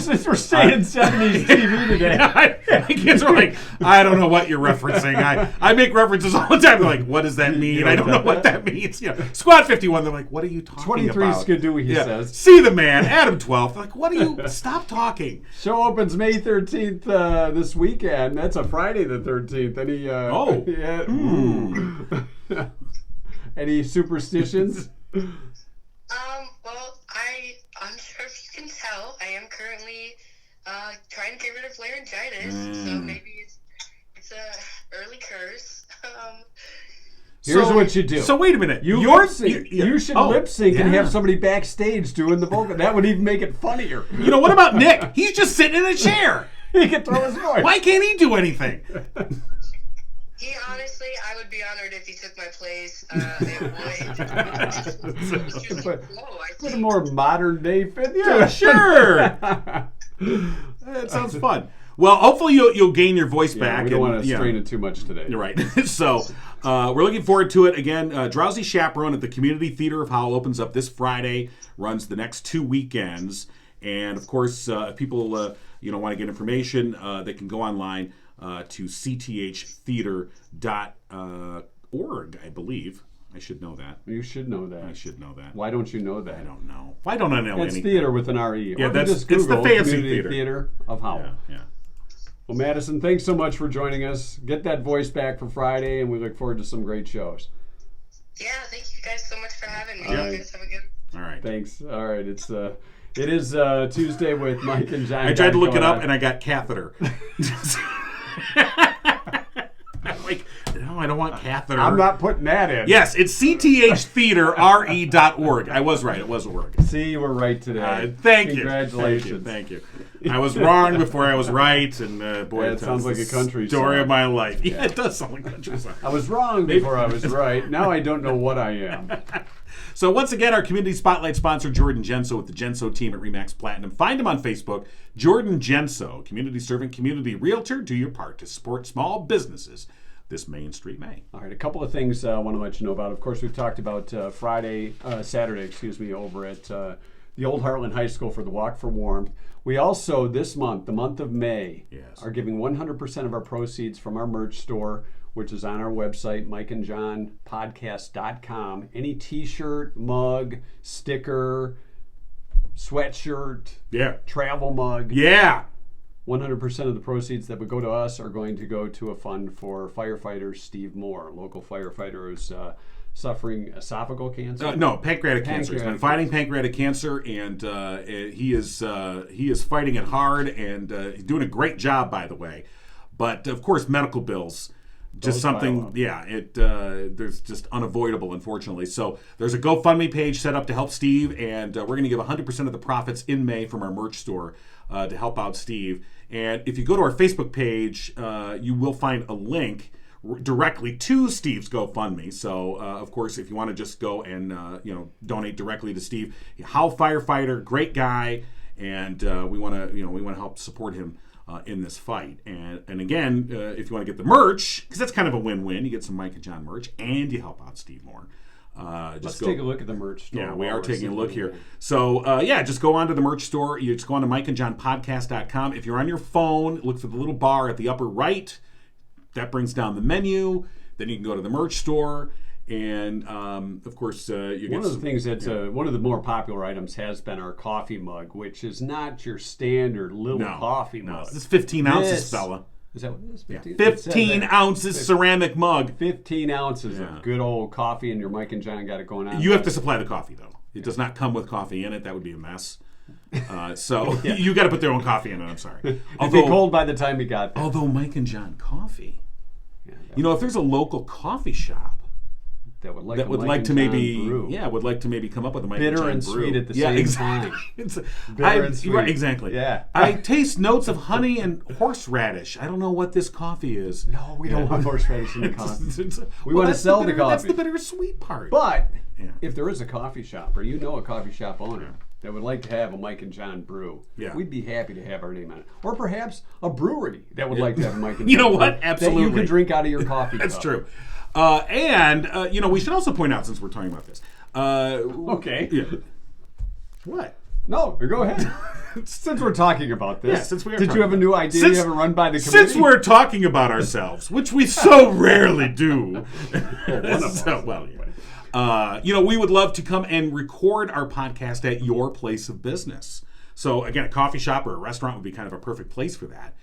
[SPEAKER 2] Since we're staying in 70s TV today.
[SPEAKER 3] My kids are like, I don't know what you're referencing. I make references all the time. They're like, what does that mean? I don't know what that means. You know, Squad 51, they're like, what are you talking
[SPEAKER 2] 23
[SPEAKER 3] about?
[SPEAKER 2] 23 Skidoo, he says.
[SPEAKER 3] See the man, Adam 12. They're like, what are you? Stop talking.
[SPEAKER 2] Show opens May 13th this weekend. That's a Friday the 13th. Any any superstitions?
[SPEAKER 4] Well, I'm sure if you can tell, I am currently trying to get rid of laryngitis, so maybe it's a early curse.
[SPEAKER 2] Here's what you do.
[SPEAKER 3] So wait a minute.
[SPEAKER 2] You should lip sync and have somebody backstage doing the vocal. That would even make it funnier.
[SPEAKER 3] You know, what about Nick? He's just sitting in a chair.
[SPEAKER 2] He can throw his voice.
[SPEAKER 3] Why can't he do anything?
[SPEAKER 4] He honestly, I would be honored if he took my place. It would.
[SPEAKER 2] Put a more modern day fit.
[SPEAKER 3] Yeah, sure. That sounds fun. Well, hopefully you'll gain your voice back.
[SPEAKER 2] We don't want to strain it too much today.
[SPEAKER 3] You're right. So we're looking forward to it. Again, Drowsy Chaperone at the Community Theatre of Howell opens up this Friday, runs the next 2 weekends. And, of course, if people want to get information, they can go online. to cththeater.org, I believe. I should know that.
[SPEAKER 2] You should know that.
[SPEAKER 3] I should know that.
[SPEAKER 2] Why don't you know that?
[SPEAKER 3] I don't know. Why don't I know
[SPEAKER 2] It's
[SPEAKER 3] anything?
[SPEAKER 2] theater with an R-E.
[SPEAKER 3] Yeah,
[SPEAKER 2] Or
[SPEAKER 3] that's
[SPEAKER 2] just
[SPEAKER 3] it's the
[SPEAKER 2] Google
[SPEAKER 3] fancy
[SPEAKER 2] Community Theater of Howell.
[SPEAKER 3] Yeah.
[SPEAKER 2] Well, Madison, thanks so much for joining us. Get that voice back for Friday, and we look forward to some great shows.
[SPEAKER 4] Yeah, thank you guys so much for having me.
[SPEAKER 2] All right.
[SPEAKER 4] You guys have a good.
[SPEAKER 3] All right.
[SPEAKER 2] Thanks. All right, it is Tuesday with Mike and John.
[SPEAKER 3] I tried to look it up and I got catheter. I'm like, no, I don't want catheter.
[SPEAKER 2] I'm not putting that in.
[SPEAKER 3] Yes, it's cththeater.re.org. I was right. It was org.
[SPEAKER 2] See, you were right today.
[SPEAKER 3] Thank you.
[SPEAKER 2] Congratulations.
[SPEAKER 3] Thank you. I was wrong before I was right, and boy,
[SPEAKER 2] Yeah, it sounds like a country
[SPEAKER 3] story
[SPEAKER 2] song.
[SPEAKER 3] of my life. Yeah, it does sound like a country song.
[SPEAKER 2] I was wrong before I was right. Now I don't know what I am.
[SPEAKER 3] So once again, our Community Spotlight sponsor, Jordan Genso with the Genso team at Remax Platinum. Find him on Facebook, Jordan Genso, community servant, community realtor. Do your part to support small businesses this Main Street May.
[SPEAKER 2] All right, a couple of things I want to let you know about. Of course, we've talked about Saturday, over at the Old Heartland High School for the Walk for Warmth. We also, this month, the month of May, are giving 100% of our proceeds from our merch store, which is on our website, mikeandjohnpodcast.com. Any t-shirt, mug, sticker, sweatshirt, travel mug. 100% of the proceeds that would go to us are going to go to a fund for firefighter Steve Moore, local firefighter who's suffering esophageal cancer.
[SPEAKER 3] No, pancreatic cancer. He's been fighting pancreatic cancer, and he is fighting it hard, and he's doing a great job, by the way. But of course, medical bills. Just something, there's just unavoidable, unfortunately. So there's a GoFundMe page set up to help Steve, and we're going to give 100% of the profits in May from our merch store to help out Steve. And if you go to our Facebook page, you will find a link directly to Steve's GoFundMe. So, of course, if you want to just go and donate directly to Steve, Howell firefighter, great guy, and we want to help support him in this fight. And again, if you want to get the merch, because that's kind of a win-win, you get some Mike and John merch, and you help out Steve more.
[SPEAKER 2] Let's take a look at the merch store.
[SPEAKER 3] Yeah, we are taking a look here. So, just go on to the merch store. You just go on to mikeandjohnpodcast.com. If you're on your phone, look for the little bar at the upper right. That brings down the menu. Then you can go to the merch store. And, of course, you get
[SPEAKER 2] one of the things that's one of the more popular items has been our coffee mug, which is not your standard little coffee mug.
[SPEAKER 3] This is 15 ounces, fella.
[SPEAKER 2] Is that what it is? 15,
[SPEAKER 3] 15 ounces ceramic mug.
[SPEAKER 2] 15 ounces of good old coffee, and your Mike and John got it going on.
[SPEAKER 3] You have to supply the coffee, though. It does not come with coffee in it. That would be a mess. So you got to put their own coffee in it. I'm sorry.
[SPEAKER 2] It'd be cold by the time you got there.
[SPEAKER 3] Although Mike and John coffee, if there's a local coffee shop
[SPEAKER 2] that would
[SPEAKER 3] like to maybe come up with a Mike and John
[SPEAKER 2] bitter and
[SPEAKER 3] brew.
[SPEAKER 2] sweet at the same
[SPEAKER 3] exactly.
[SPEAKER 2] time.
[SPEAKER 3] Bitter
[SPEAKER 2] and sweet.
[SPEAKER 3] Right, exactly.
[SPEAKER 2] Yeah.
[SPEAKER 3] I taste notes of honey and horseradish. I don't know what this coffee is.
[SPEAKER 2] No, we don't want horseradish in the coffee. We want to sell the coffee.
[SPEAKER 3] That's the bittersweet part.
[SPEAKER 2] But if there is a coffee shop, or a coffee shop owner that would like to have a Mike and John brew, we'd be happy to have our name on it. Or perhaps a brewery that would like to have a Mike and John
[SPEAKER 3] You know
[SPEAKER 2] brew
[SPEAKER 3] what? Absolutely.
[SPEAKER 2] that you can drink out of your coffee cup.
[SPEAKER 3] That's true. We should also point out, since we're talking about this.
[SPEAKER 2] Okay.
[SPEAKER 3] Yeah. What?
[SPEAKER 2] No, go ahead. Since we're talking about this,
[SPEAKER 3] since we are
[SPEAKER 2] did you have a new idea you haven't run by the committee?
[SPEAKER 3] Since we're talking about ourselves, which we so rarely do. We would love to come and record our podcast at your place of business. So again, a coffee shop or a restaurant would be kind of a perfect place for that.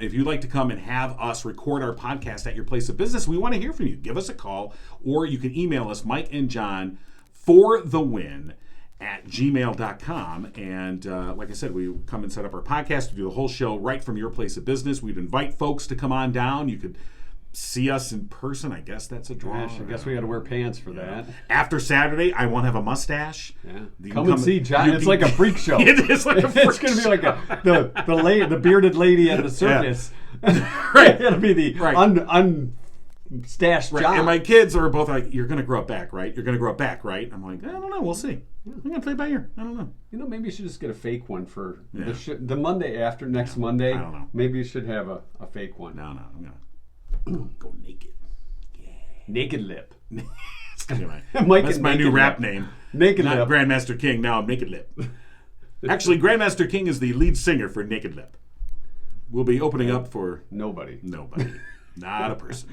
[SPEAKER 3] If you'd like to come and have us record our podcast at your place of business, we want to hear from you. Give us a call, or you can email us, Mike and John, for the win @gmail.com. And like I said, we come and set up our podcast. We do the whole show right from your place of business. We'd invite folks to come on down. You could see us in person. I guess that's a draw.
[SPEAKER 2] Gosh, I guess we got to wear pants for that.
[SPEAKER 3] After Saturday, I won't have a mustache.
[SPEAKER 2] Yeah. Come and see John. It's like a freak show.
[SPEAKER 3] It is like a freak show.
[SPEAKER 2] It's going to be like the bearded lady at the circus.
[SPEAKER 3] Right.
[SPEAKER 2] It'll be the unstashed John.
[SPEAKER 3] And my kids are both like, "You're going to grow up back, right? You're going to grow up back, right?" I'm like, "I don't know. We'll see. I'm going to play by ear. I don't know."
[SPEAKER 2] Maybe you should just get a fake one for the Monday after next Monday.
[SPEAKER 3] I don't know.
[SPEAKER 2] Maybe you should have a fake one.
[SPEAKER 3] No, I'm going to go naked.
[SPEAKER 2] Naked Lip.
[SPEAKER 3] That's my new rap name.
[SPEAKER 2] Naked
[SPEAKER 3] Not
[SPEAKER 2] Lip.
[SPEAKER 3] Grandmaster King. Now I'm Naked Lip. Actually, Grandmaster King is the lead singer for Naked Lip. We'll be opening up for
[SPEAKER 2] Nobody.
[SPEAKER 3] Not a person.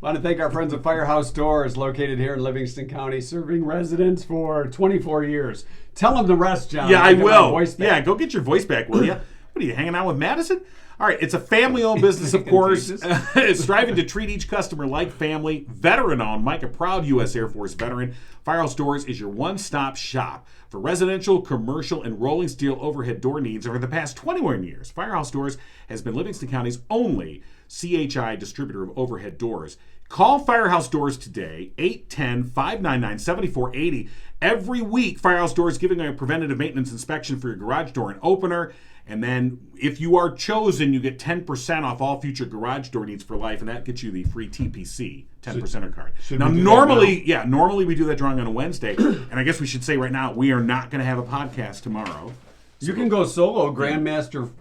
[SPEAKER 2] Want to thank our friends at Firehouse Doors, located here in Livingston County, serving residents for 24 years. Tell them the rest, John.
[SPEAKER 3] Yeah, I
[SPEAKER 2] Get my
[SPEAKER 3] will.
[SPEAKER 2] voice back.
[SPEAKER 3] Yeah, go get your voice back, will you? What are you, hanging out with Madison? All right, it's a family-owned business, of course. It's striving to treat each customer like family. Veteran-owned. Mike, a proud U.S. Air Force veteran. Firehouse Doors is your one-stop shop for residential, commercial, and rolling steel overhead door needs over the past 21 years. Firehouse Doors has been Livingston County's only CHI distributor of overhead doors. Call Firehouse Doors today, 810-599-7480. Every week, Firehouse Doors is giving a preventative maintenance inspection for your garage door and opener. And then if you are chosen, you get 10% off all future garage door needs for life, and that gets you the free TPC 10%er card. Now, normally we do that drawing on a Wednesday, and I guess we should say right now, we are not going to have a podcast tomorrow.
[SPEAKER 2] You can go solo, Grandmaster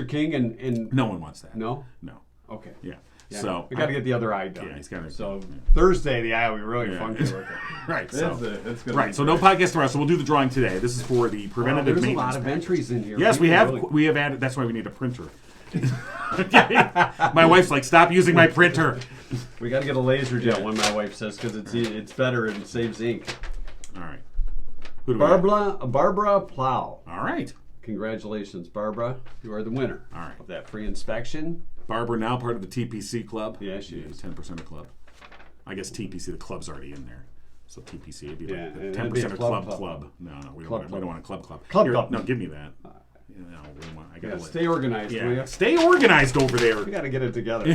[SPEAKER 2] King, and
[SPEAKER 3] no one wants that.
[SPEAKER 2] No?
[SPEAKER 3] No.
[SPEAKER 2] Okay.
[SPEAKER 3] Yeah.
[SPEAKER 2] Yeah,
[SPEAKER 3] So
[SPEAKER 2] we got to get the other eye done.
[SPEAKER 3] Yeah, he's got to.
[SPEAKER 2] So Thursday, the eye, we really funky with it.
[SPEAKER 3] Right.
[SPEAKER 2] That's good.
[SPEAKER 3] Right. So no podcast tomorrow. So we'll do the drawing today. This is for the preventative
[SPEAKER 2] there's
[SPEAKER 3] maintenance.
[SPEAKER 2] a lot of entries in here.
[SPEAKER 3] Yes, we have added. That's why we need a printer. My wife's like, stop using my printer.
[SPEAKER 2] We got to get a laser jet. One, my wife says, because it's better and saves ink.
[SPEAKER 3] All right. Who do we have?
[SPEAKER 2] Barbara Plow.
[SPEAKER 3] All right.
[SPEAKER 2] Congratulations, Barbara. You are the winner.
[SPEAKER 3] All right.
[SPEAKER 2] Of that free inspection.
[SPEAKER 3] Barbara now part of the TPC club.
[SPEAKER 2] Yeah, she is.
[SPEAKER 3] 10% club. I guess TPC, the club's already in there. So TPC would be like the
[SPEAKER 2] it'd be a
[SPEAKER 3] 10%
[SPEAKER 2] club.
[SPEAKER 3] No, we
[SPEAKER 2] Club.
[SPEAKER 3] don't want a club.
[SPEAKER 2] Club.
[SPEAKER 3] No, give me that. I gotta
[SPEAKER 2] stay organized, will you?
[SPEAKER 3] Stay organized over there.
[SPEAKER 2] We got to get it together.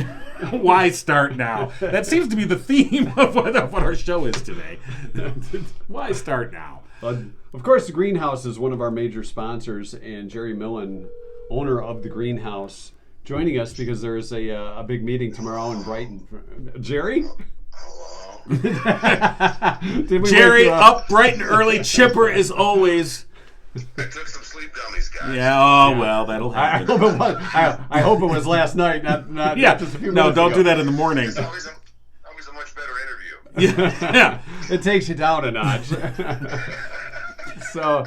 [SPEAKER 3] Why start now? That seems to be the theme of what our show is today. Why start now?
[SPEAKER 2] Of course, the Greenhouse is one of our major sponsors, and Jerry Millen, owner of the Greenhouse, joining us because there is a big meeting tomorrow in Brighton. Jerry?
[SPEAKER 3] Jerry, up bright and early, chipper as always.
[SPEAKER 5] I took some sleep dummies, guys.
[SPEAKER 3] Yeah, well, that'll happen.
[SPEAKER 2] I hope it was last night, not just a few minutes
[SPEAKER 3] don't
[SPEAKER 2] ago.
[SPEAKER 3] do that in the morning.
[SPEAKER 5] It's always a much better interview.
[SPEAKER 3] Yeah.
[SPEAKER 2] It takes you down a notch. So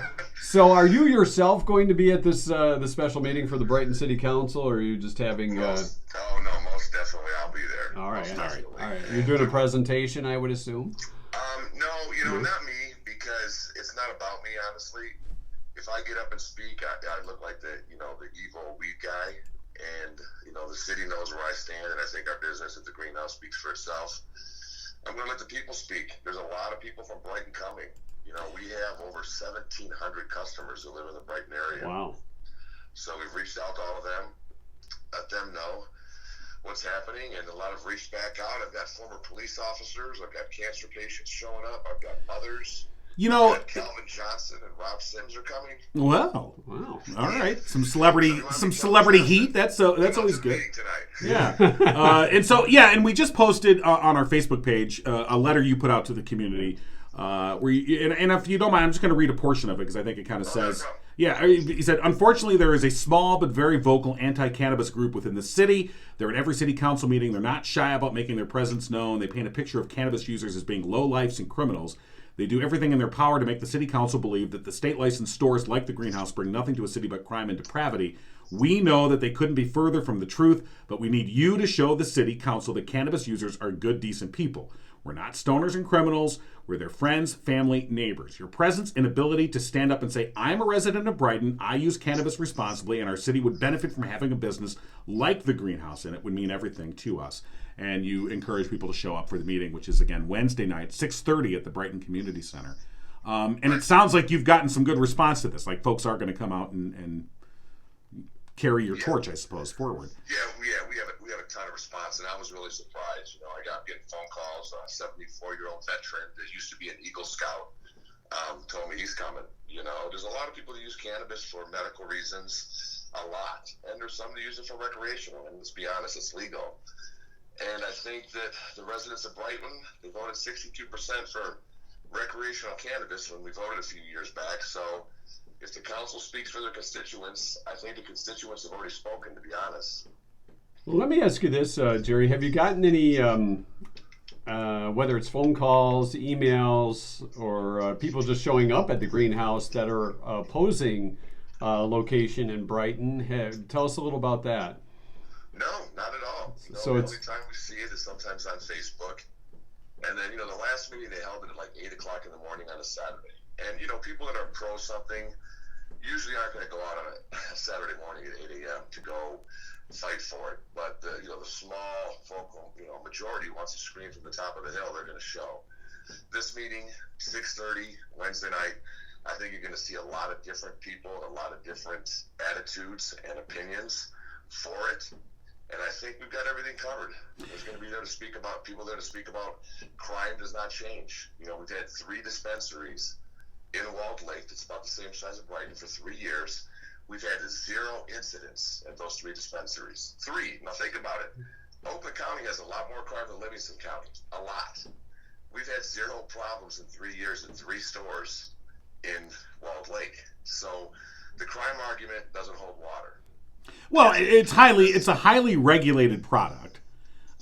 [SPEAKER 2] are you yourself going to be at this the special meeting for the Brighton City Council, or are you just having?
[SPEAKER 5] Oh no, most definitely I'll be there.
[SPEAKER 2] All right. You're doing a presentation, I would assume.
[SPEAKER 5] No, not me, because it's not about me, honestly. If I get up and speak, I look like the evil weed guy, and the city knows where I stand, and I think our business at the Greenhouse speaks for itself. I'm going to let the people speak. There's a lot of people from Brighton coming. We have over 1,700 customers who live in the Brighton area.
[SPEAKER 2] Wow.
[SPEAKER 5] So we've reached out to all of them, let them know what's happening, and a lot have reached back out. I've got former police officers. I've got cancer patients showing up. I've got mothers. Calvin Johnson and Rob Sims are coming.
[SPEAKER 3] Wow. All right. Some celebrity heat. That's always good.
[SPEAKER 5] Tonight.
[SPEAKER 3] Yeah. And we just posted on our Facebook page a letter you put out to the community. Where and if you don't mind, I'm just going to read a portion of it because I think it kind of says, he said, unfortunately, there is a small but very vocal anti-cannabis group within the city. They're at every city council meeting. They're not shy about making their presence known. They paint a picture of cannabis users as being lowlifes and criminals. They do everything in their power to make the city council believe that the state licensed stores like the Greenhouse bring nothing to a city but crime and depravity. We know that they couldn't be further from the truth, but we need you to show the city council that cannabis users are good, decent people. We're not stoners and criminals. We're their friends, family, neighbors. Your presence and ability to stand up and say, I'm a resident of Brighton, I use cannabis responsibly, and our city would benefit from having a business like the Greenhouse in it would mean everything to us. And you encourage people to show up for the meeting, which is, again, Wednesday night, 6:30 at the Brighton Community Center. And it sounds like you've gotten some good response to this. Like, folks are going to come out and carry your torch, I suppose, forward.
[SPEAKER 5] We have a ton of response, and I was really surprised. I got getting phone calls. A 74-year-old veteran that used to be an Eagle Scout told me he's coming. There's a lot of people that use cannabis for medical reasons, a lot, and there's some that use it for recreational. And let's be honest, it's legal. And I think that the residents of Brighton, they voted 62% for recreational cannabis when we voted a few years back. So if the council speaks for their constituents, I think the constituents have already spoken, to be honest.
[SPEAKER 2] Well, let me ask you this, Jerry. Have you gotten any, whether it's phone calls, emails, or people just showing up at the Greenhouse that are opposing location in Brighton. Tell us a little about that.
[SPEAKER 5] No, not at all.
[SPEAKER 2] So
[SPEAKER 5] the
[SPEAKER 2] it's
[SPEAKER 5] only time we see it is sometimes on Facebook. And then, the last meeting they held it at like 8 o'clock in the morning on a Saturday. And, people that are pro something usually aren't going to go out on a Saturday morning at 8 a.m. to go fight for it. But, the small vocal, majority wants to scream from the top of the hill, they're going to show. This meeting, 6:30, Wednesday night, I think you're going to see a lot of different people, a lot of different attitudes and opinions for it. And I think we've got everything covered. There's going to be people there to speak about crime does not change. We've had 3 dispensaries in Walled Lake that's about the same size as Brighton for 3 years. We've had 0 incidents at those 3 dispensaries. 3. Now think about it. Oakland County has a lot more crime than Livingston County. A lot. We've had 0 problems in 3 years in 3 stores in Walled Lake. So the crime argument doesn't hold water.
[SPEAKER 3] Well, it's a highly regulated product.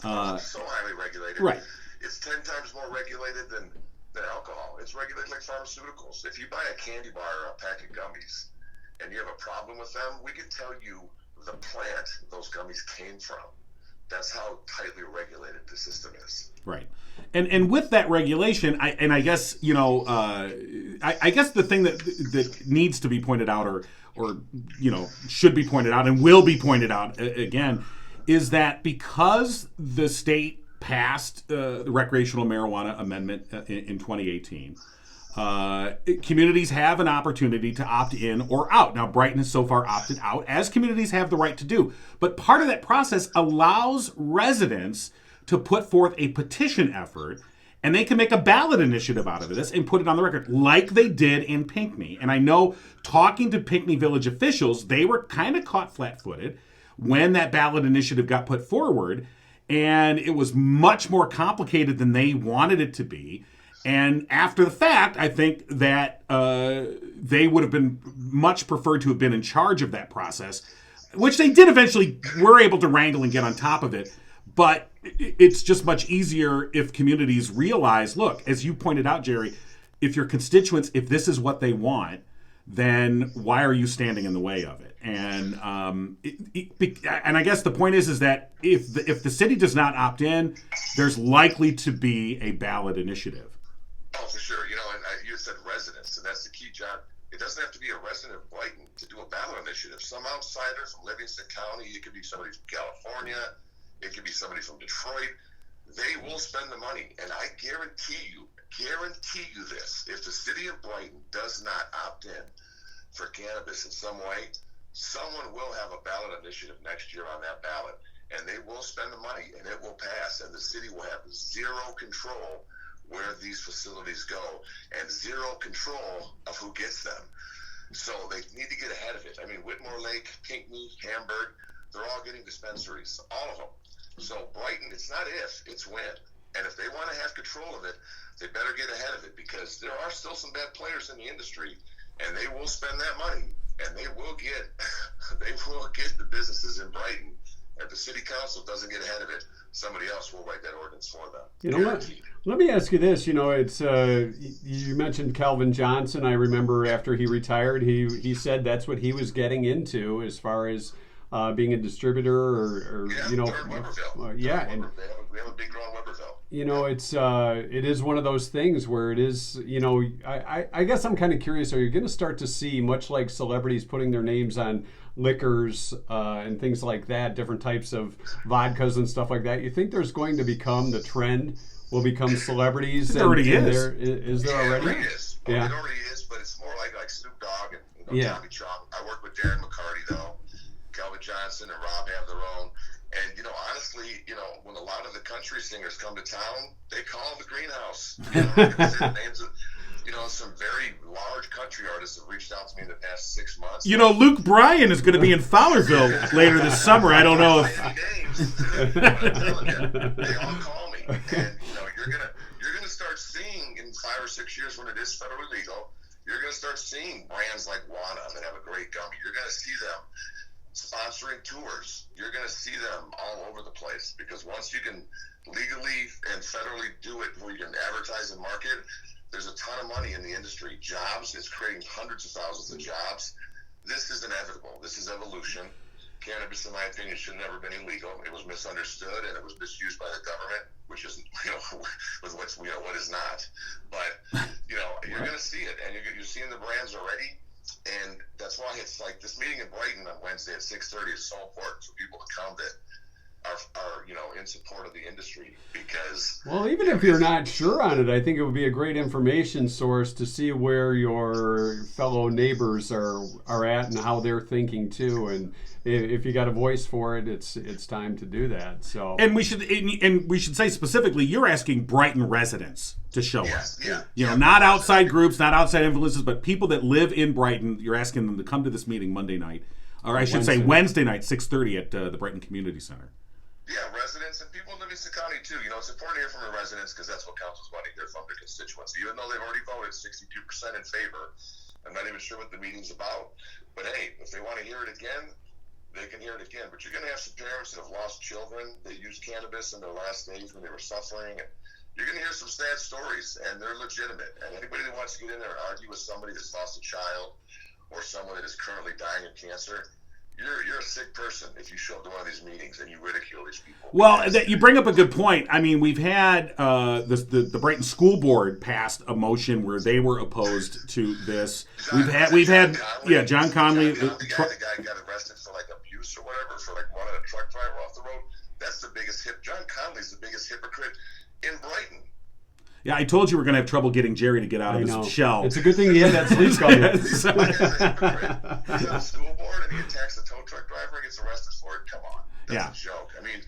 [SPEAKER 5] So highly regulated.
[SPEAKER 3] Right.
[SPEAKER 5] It's 10 times more regulated than alcohol. It's regulated like pharmaceuticals. If you buy a candy bar or a pack of gummies and you have a problem with them, we can tell you the plant those gummies came from. That's how tightly regulated the system is. Right.
[SPEAKER 3] And with that regulation, I guess, I guess the thing that needs to be pointed out or should be pointed out and will be pointed out again is that because the state passed the recreational marijuana amendment in 2018, communities have an opportunity to opt in or out. Now, Brighton has so far opted out, as communities have the right to do. But part of that process allows residents to put forth a petition effort, and they can make a ballot initiative out of this and put it on the record, like they did in Pinckney. And I know, talking to Pinckney Village officials, they were kind of caught flat-footed when that ballot initiative got put forward, and it was much more complicated than they wanted it to be. And after the fact, I think that they would have been much preferred to have been in charge of that process, which they did eventually, were able to wrangle and get on top of it. But it's just much easier if communities realize, look, as you pointed out, Jerry, if your constituents, if this is what they want, then why are you standing in the way of it? And and I guess the point is that if the city does not opt in, there's likely to be a ballot initiative.
[SPEAKER 5] Oh, for sure. And you said residents, and that's the key, John. It doesn't have to be a resident of Brighton to do a ballot initiative. Some outsider from Livingston County, it could be somebody from California, it could be somebody from Detroit. They will spend the money, and I guarantee you this. If the city of Brighton does not opt in for cannabis in some way, someone will have a ballot initiative next year on that ballot, and they will spend the money, and it will pass, and the city will have 0 control where these facilities go and 0 control of who gets them. So they need to get ahead of it. I mean, Whitmore Lake, Pinckney, Hamburg, they're all getting dispensaries, all of them. So Brighton, it's not if, it's when. And if they want to have control of it, they better get ahead of it, because there are still some bad players in the industry, and they will spend that money, and they will get the businesses in Brighton. If the city council doesn't get ahead of it, somebody else will write that ordinance for them.
[SPEAKER 2] Let me ask you this. It's you mentioned Calvin Johnson. I remember after he retired, he said that's what he was getting into as far as being a distributor or
[SPEAKER 5] we have a big grow in Weberville.
[SPEAKER 2] It is one of those things where it is, I guess I'm kind of curious, are you going to start to see, much like celebrities putting their names on liquors and things like that, different types of vodkas and stuff like that, you think there's going to become, the trend will become celebrities?
[SPEAKER 3] It already is.
[SPEAKER 2] Is there already?
[SPEAKER 5] It already is.
[SPEAKER 2] Yeah.
[SPEAKER 5] It already is, but it's more like Snoop Dogg and Tommy Chong. I work with Darren McCarty, though. Calvin Johnson and Rob have their own. And, honestly, when a lot of the country singers come to town, they call the greenhouse. Names of, some very large country artists have reached out to me in the past 6 months.
[SPEAKER 3] Luke Bryan is going to be in Fowlerville later this summer. I don't know if...
[SPEAKER 5] But I'm telling you, they all call me. And, you're gonna start seeing in 5 or 6 years, when it is federally legal, you're going to start seeing brands like Wana that have a great gummy. You're going to see them sponsoring tours. You're going to see them all over the place, because once you can legally and federally do it where you can advertise and market, there's a ton of money in the industry. Jobs, it's creating hundreds of thousands of jobs. this is inevitable. This is evolution. Cannabis, in my opinion, should have never been illegal. It was misunderstood and it was misused by the government, which is, with what's, what is not. But, you're going to see it, and you're seeing the brands already. And that's why it's like this meeting in Brighton on Wednesday at 6:30 is so important for people to come that are in support of the industry, because
[SPEAKER 2] even if you're not sure on it, I think it would be a great information source to see where your fellow neighbors are at and how they're thinking too. And if you got a voice for it, it's time to do that. So
[SPEAKER 3] and we should say specifically, you're asking Brighton residents to show up.
[SPEAKER 5] Yeah.
[SPEAKER 3] Not outside groups, not outside influences, but people that live in Brighton. You're asking them to come to this meeting Monday night, or I should say Wednesday night, 6:30 at the Brighton Community Center.
[SPEAKER 5] Yeah, residents and people in Livingston County too. It's important to hear from the residents because that's what council's wanting to hear from their constituency. Even though they've already voted 62% in favor, I'm not even sure what the meeting's about. But hey, if they want to hear it again, they can hear it again. But you're going to have some parents that have lost children that used cannabis in their last days when they were suffering. And you're going to hear some sad stories, and they're legitimate. And anybody that wants to get in there and argue with somebody that's lost a child or someone that is currently dying of cancer, you're a sick person if you show up to one of these meetings and you ridicule these people.
[SPEAKER 3] Well, you bring up a good point. I mean, we've had the Brighton School Board passed a motion where they were opposed to this. We've had John Conley.
[SPEAKER 5] The guy got arrested for abuse or whatever, for running a truck driver off the road. That's the biggest John Conley's the biggest hypocrite in Brighton.
[SPEAKER 3] Yeah, I told you we're going to have trouble getting Jerry to get out of his shell.
[SPEAKER 2] It's a good thing he had that sleep cover.
[SPEAKER 5] He's on the school board and he attacks a tow truck driver and gets arrested for it. Come on. That's a joke. I mean,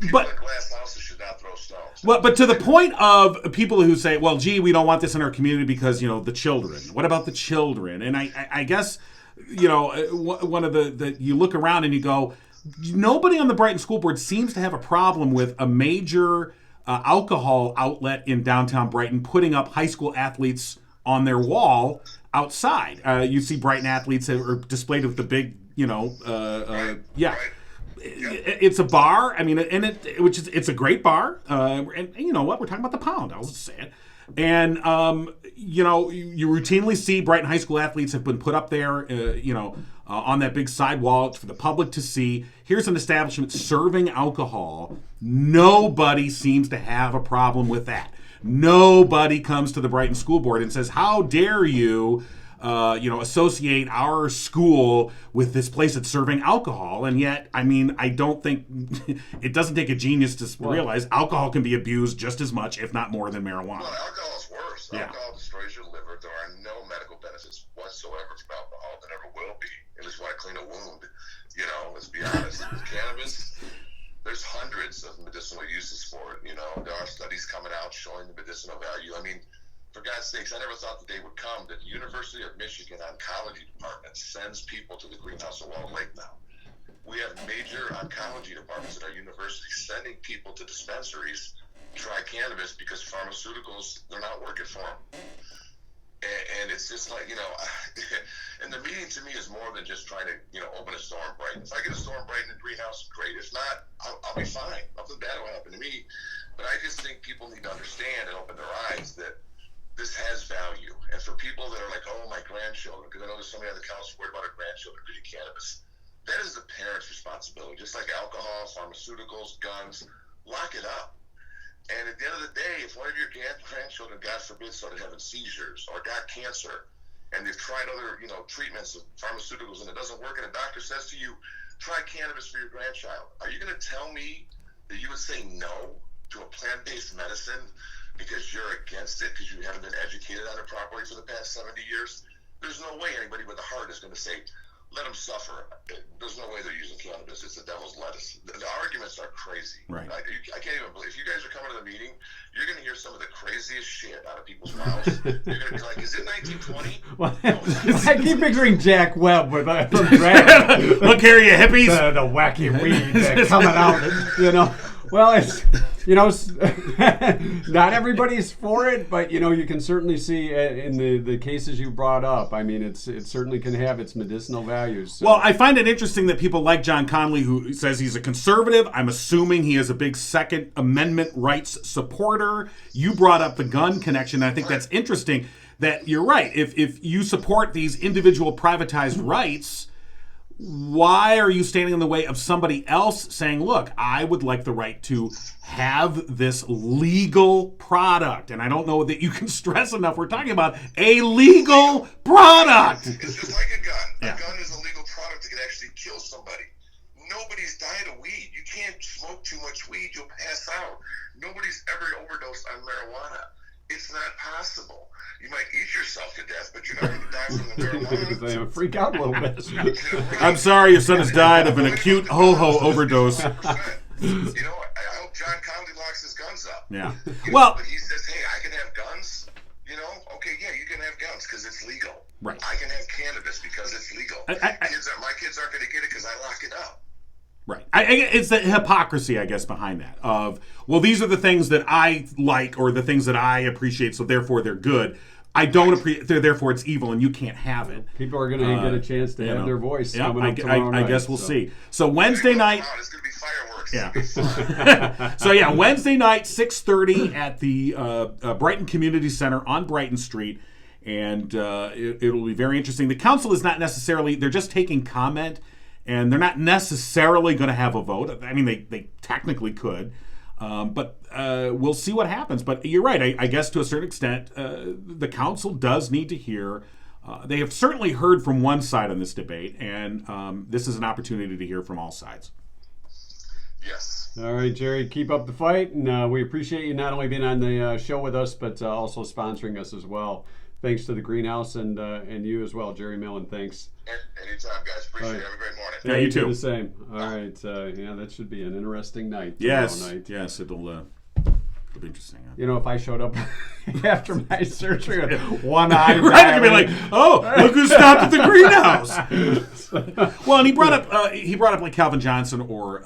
[SPEAKER 5] people in glass houses should not throw stones.
[SPEAKER 3] Well, but to the point of people who say, well, gee, we don't want this in our community because, the children. What about the children? And I guess, one of the you look around and you go, nobody on the Brighton School Board seems to have a problem with a major alcohol outlet in downtown Brighton putting up high school athletes on their wall outside. You see Brighton athletes that are displayed with the big, It's a bar. I mean, it's a great bar. And you know what? We're talking about the Pound. I'll just say it. And you routinely see Brighton high school athletes have been put up there, on that big sidewall for the public to see. Here's an establishment serving alcohol. Nobody seems to have a problem with that. Nobody comes to the Brighton School Board and says, how dare you, associate our school with this place that's serving alcohol. And yet, I mean, I don't think it doesn't take a genius to realize alcohol can be abused just as much, if not more, than marijuana.
[SPEAKER 5] Well, alcohol is worse.
[SPEAKER 3] Yeah.
[SPEAKER 5] Alcohol destroys your liver. There are no medical benefits whatsoever from alcohol. There never will be. At least when I clean a wound, let's be honest. With cannabis, there's hundreds of medicinal uses for it. There are studies coming out showing the medicinal value. I mean, for God's sakes, I never thought the day would come that the University of Michigan Oncology Department sends people to the greenhouse at Wall Lake now. We have major oncology departments at our university sending people to dispensaries to try cannabis because pharmaceuticals, they're not working for them. And it's just and the meeting to me is more than just trying to, open a store in Brighton. If I get a store in Brighton and greenhouse, great. If not, I'll be fine. Nothing bad will happen to me. But I just think people need to understand and open their eyes that this has value. And for people that are like, oh, my grandchildren, because I know there's somebody on the council worried about our grandchildren drinking cannabis. That is the parent's responsibility. Just like alcohol, pharmaceuticals, guns, lock it up. And at the end of the day, if one of your grandchildren, God forbid, started having seizures or got cancer, and they've tried other, treatments of pharmaceuticals and it doesn't work, and a doctor says to you, try cannabis for your grandchild, are you going to tell me that you would say no to a plant-based medicine because you're against it because you haven't been educated on it properly for the past 70 years? There's no way anybody with a heart is going to say, let them suffer. There's no way they're using cannabis. It's the devil's lettuce. The arguments are crazy.
[SPEAKER 3] Right.
[SPEAKER 5] I can't even believe. If you guys are coming to the meeting, you're going to hear some of the craziest shit out of people's mouths. You're going to be like, is it 1920?
[SPEAKER 2] Well, I keep picturing Jack Webb from Dragon.
[SPEAKER 3] Look here, you hippies.
[SPEAKER 2] The wacky weed coming out, Well, you know, not everybody's for it, but you know, you can certainly see in the cases you brought up. I mean, it certainly can have its medicinal values. So.
[SPEAKER 3] Well, I find it interesting that people like John Connolly, who says he's a conservative. I'm assuming he is a big Second Amendment rights supporter. You brought up the gun connection. I think that's interesting. That you're right. If you support these individual privatized rights, why are you standing in the way of somebody else saying, look, I would like the right to have this legal product? And I don't know that you can stress enough. We're talking about a legal product.
[SPEAKER 5] It's just like a gun.
[SPEAKER 3] Yeah.
[SPEAKER 5] A gun is a legal product that can actually kill somebody. Nobody's died of weed. You can't smoke too much weed. You'll pass out. Nobody's ever overdosed on marijuana. It's not possible. You might eat yourself to death, but you're not going to die from the marijuana.
[SPEAKER 2] They freak out a little bit.
[SPEAKER 3] I'm sorry your son has died of an acute ho-ho overdose.
[SPEAKER 5] 100%. You know, I hope John Connolly locks his guns up.
[SPEAKER 3] Yeah.
[SPEAKER 5] You know,
[SPEAKER 3] Well,
[SPEAKER 5] but he says, hey, I can have guns. You know, okay, yeah, you can have guns because it's legal.
[SPEAKER 3] Right.
[SPEAKER 5] I can have cannabis because it's legal. My kids aren't going to get it because I lock it up.
[SPEAKER 3] right. It's the hypocrisy, I guess, behind that. Of, well, these are the things that I like or the things that I appreciate, so therefore they're good. I don't appreciate, therefore it's evil and you can't have it.
[SPEAKER 2] People are going to get a chance to have their voice coming up tomorrow night.
[SPEAKER 3] I guess we'll see. So Wednesday night.
[SPEAKER 5] It's going to be fireworks.
[SPEAKER 3] Yeah.
[SPEAKER 5] It's gonna be fun.
[SPEAKER 3] So yeah, Wednesday night, 6:30 at the Brighton Community Center on Brighton Street. And it'll be very interesting. The council is not necessarily, they're just taking comment, and they're not necessarily going to have a vote. I mean, they technically could. But we'll see what happens. But you're right. I guess to a certain extent, the council does need to hear. They have certainly heard from one side on this debate, and this is an opportunity to hear from all sides.
[SPEAKER 5] Yes.
[SPEAKER 2] All right, Jerry, keep up the fight. And we appreciate you not only being on the show with us, but also sponsoring us as well. Thanks to the Greenhouse and you as well, Jerry Millen. Thanks.
[SPEAKER 5] Anytime, guys. Appreciate it. Have a great morning.
[SPEAKER 3] Yeah, you too.
[SPEAKER 2] The same. All right. Yeah, that should be an interesting night.
[SPEAKER 3] Yes.
[SPEAKER 2] Tomorrow night.
[SPEAKER 3] Yes, it'll be interesting. Huh?
[SPEAKER 2] You know, if I showed up after my surgery with one eye,
[SPEAKER 3] Right, I could be like, oh, look who stopped at the Greenhouse. Well, and he brought up like Calvin Johnson or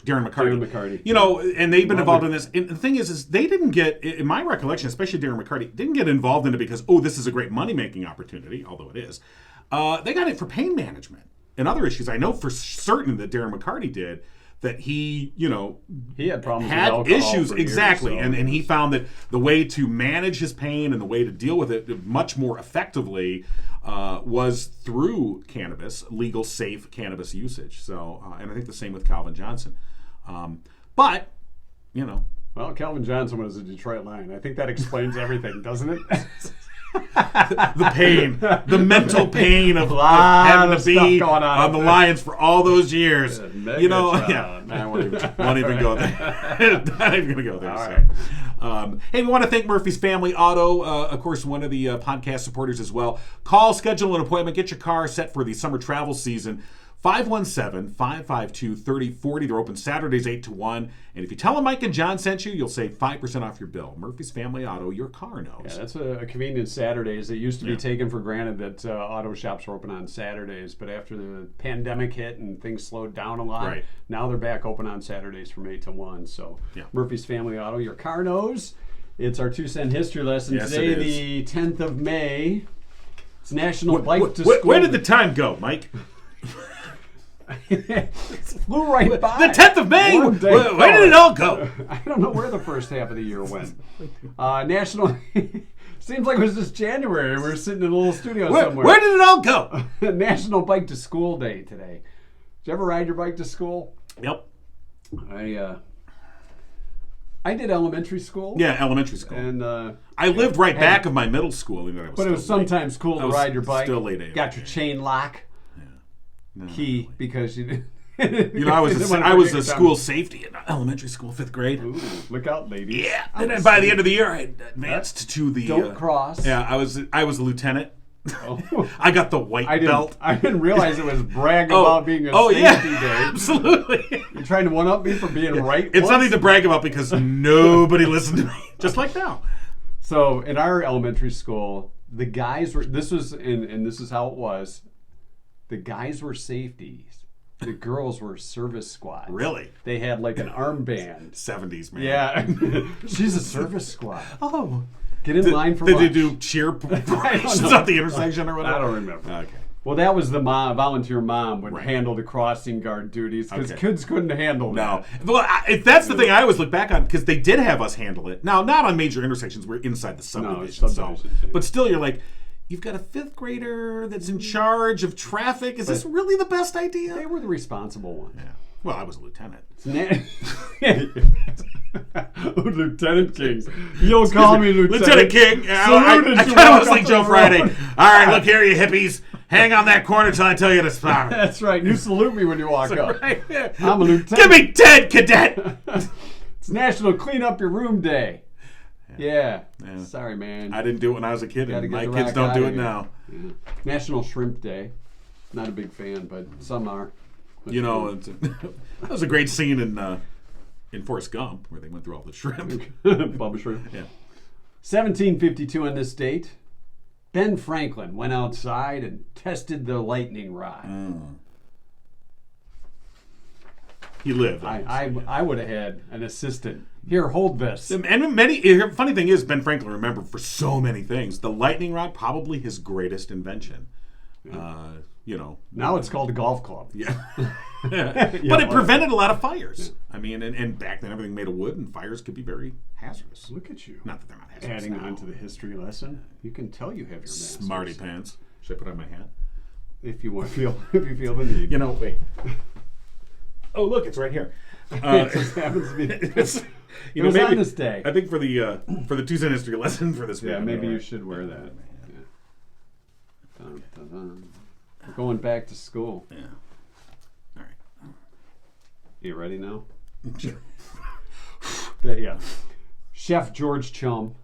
[SPEAKER 3] Darren McCarty. You know, and they've been involved in this. And the thing is they didn't get, in my recollection, especially Darren McCarty, didn't get involved in it because, oh, this is a great money-making opportunity, although it is. They got it for pain management and other issues. I know for certain that Darren McCarty did, that he, you know,
[SPEAKER 2] he had problems with
[SPEAKER 3] had
[SPEAKER 2] alcohol
[SPEAKER 3] issues,
[SPEAKER 2] for years,
[SPEAKER 3] exactly.
[SPEAKER 2] so.
[SPEAKER 3] And he found that the way to manage his pain and the way to deal with it much more effectively was through cannabis, legal, safe cannabis usage. So, and I think the same with Calvin Johnson. But, you know.
[SPEAKER 2] Well, Calvin Johnson was a Detroit Lion. I think that explains everything, doesn't it?
[SPEAKER 3] The pain, the mental pain of having to be on the Lions for all those years. You know, yeah.
[SPEAKER 2] I won't
[SPEAKER 3] even go there. Not even going to go there.
[SPEAKER 2] All
[SPEAKER 3] so.
[SPEAKER 2] right.
[SPEAKER 3] Hey, we want to thank Murphy's Family Auto, of course, one of the podcast supporters as well. Call, schedule an appointment, get your car set for the summer travel season. 517-552-3040. They're open Saturdays 8 to 1. And if you tell them Mike and John sent you, you'll save 5% off your bill. Murphy's Family Auto, your car knows.
[SPEAKER 2] Yeah, that's a convenient Saturdays. It used to be taken for granted that auto shops were open on Saturdays, but after the pandemic hit and things slowed down a lot, now they're back open on Saturdays from 8 to 1. So Murphy's Family Auto, your car knows. It's our 2-cent history lesson.
[SPEAKER 3] Yes,
[SPEAKER 2] today, the 10th of May. It's National Bike to School.
[SPEAKER 3] Where did the time go, Mike?
[SPEAKER 2] It flew right by.
[SPEAKER 3] The 10th of May? Where did it all go?
[SPEAKER 2] I don't know where the first half of the year went. National... Seems like it was just January. We were sitting in a little studio somewhere.
[SPEAKER 3] Where did it all go?
[SPEAKER 2] National Bike to School Day today. Did you ever ride your bike to school?
[SPEAKER 3] Yep.
[SPEAKER 2] I did elementary school.
[SPEAKER 3] Yeah, elementary school.
[SPEAKER 2] And
[SPEAKER 3] I lived right back of my middle school.
[SPEAKER 2] But it was sometimes cool to ride your bike.
[SPEAKER 3] Still late age.
[SPEAKER 2] Got your chain lock. Key because you didn't.
[SPEAKER 3] You know, I was a school safety in elementary school, 5th grade.
[SPEAKER 2] Ooh, look out, ladies!
[SPEAKER 3] Yeah, and then by the end of the year, I had advanced to the
[SPEAKER 2] don't cross.
[SPEAKER 3] Yeah, I was a lieutenant.
[SPEAKER 2] Oh.
[SPEAKER 3] I got the white belt.
[SPEAKER 2] I didn't realize it was brag about being a safety day.
[SPEAKER 3] Absolutely.
[SPEAKER 2] You're trying to one up me for being right.
[SPEAKER 3] It's nothing to brag about because nobody listened to me, just like now.
[SPEAKER 2] So in our elementary school, the guys were. This was and this is how it was. The guys were safeties. The girls were service squads.
[SPEAKER 3] Really?
[SPEAKER 2] They had like an armband.
[SPEAKER 3] 70s, man.
[SPEAKER 2] Yeah. She's a service squad.
[SPEAKER 3] Oh.
[SPEAKER 2] Get in line for
[SPEAKER 3] Did
[SPEAKER 2] lunch.
[SPEAKER 3] they do cheer parations
[SPEAKER 2] know.
[SPEAKER 3] at the intersection or whatever?
[SPEAKER 2] I don't remember.
[SPEAKER 3] Okay.
[SPEAKER 2] Well, that was the volunteer mom would
[SPEAKER 3] Right.
[SPEAKER 2] handle the crossing guard duties because
[SPEAKER 3] Okay.
[SPEAKER 2] kids couldn't handle
[SPEAKER 3] No.
[SPEAKER 2] that.
[SPEAKER 3] Well, that's the thing I always look back on, because they did have us handle it. Now, not on major intersections. We're inside the subdivision.
[SPEAKER 2] subdivisions, yeah.
[SPEAKER 3] But still, you're like, you've got a 5th grader that's in charge of traffic. Is this really the best idea?
[SPEAKER 2] They were the responsible ones.
[SPEAKER 3] Yeah. Well, I was a lieutenant.
[SPEAKER 2] Lieutenant King. You'll call me
[SPEAKER 3] Lieutenant King.
[SPEAKER 2] Saluted
[SPEAKER 3] I
[SPEAKER 2] you
[SPEAKER 3] kind of
[SPEAKER 2] walk
[SPEAKER 3] was like
[SPEAKER 2] up
[SPEAKER 3] Joe
[SPEAKER 2] the
[SPEAKER 3] Friday.
[SPEAKER 2] road.
[SPEAKER 3] All right, look here, you hippies. Hang on that corner till I tell you to stop.
[SPEAKER 2] That's right. You salute me when you walk up.
[SPEAKER 3] Right.
[SPEAKER 2] I'm a lieutenant.
[SPEAKER 3] Give me 10, cadet.
[SPEAKER 2] It's National Clean Up Your Room Day. Yeah.
[SPEAKER 3] Yeah.
[SPEAKER 2] Sorry, man.
[SPEAKER 3] I didn't do it when I was a kid,
[SPEAKER 2] Gotta
[SPEAKER 3] and
[SPEAKER 2] get
[SPEAKER 3] my
[SPEAKER 2] the
[SPEAKER 3] kids
[SPEAKER 2] rock
[SPEAKER 3] don't
[SPEAKER 2] out
[SPEAKER 3] do
[SPEAKER 2] of
[SPEAKER 3] it
[SPEAKER 2] here.
[SPEAKER 3] now.
[SPEAKER 2] Yeah. National Shrimp Day. Not a big fan, but some are.
[SPEAKER 3] You know, that was a great scene in Forrest Gump where they went through all the shrimp.
[SPEAKER 2] Bubba Shrimp.
[SPEAKER 3] Yeah.
[SPEAKER 2] 1752 on this date, Ben Franklin went outside and tested the lightning rod.
[SPEAKER 3] He lived.
[SPEAKER 2] I would have had an assistant. Here, hold this.
[SPEAKER 3] And funny thing is, Ben Franklin remembered for so many things. The lightning rod, probably his greatest invention. You know.
[SPEAKER 2] Now it's called a golf club.
[SPEAKER 3] Yeah. But it prevented a lot of fires. I mean, and back then everything made of wood, and fires could be very hazardous.
[SPEAKER 2] Look at you.
[SPEAKER 3] Not that they're not hazardous.
[SPEAKER 2] Adding
[SPEAKER 3] now.
[SPEAKER 2] on to the history lesson, you can tell you have your masters.
[SPEAKER 3] Smarty pants. Should I put on my hat?
[SPEAKER 2] If you feel the need.
[SPEAKER 3] You know, wait. Oh, look, it's right here.
[SPEAKER 2] It just happens to be.
[SPEAKER 3] You
[SPEAKER 2] It was on this day.
[SPEAKER 3] I think for the Tuesday history lesson for this week.
[SPEAKER 2] Yeah, maybe you should wear that. Yeah. Dun, dun, dun. We're going back to school.
[SPEAKER 3] Yeah. All right.
[SPEAKER 2] You ready now?
[SPEAKER 3] Sure.
[SPEAKER 2] Yeah. Chef George Chum,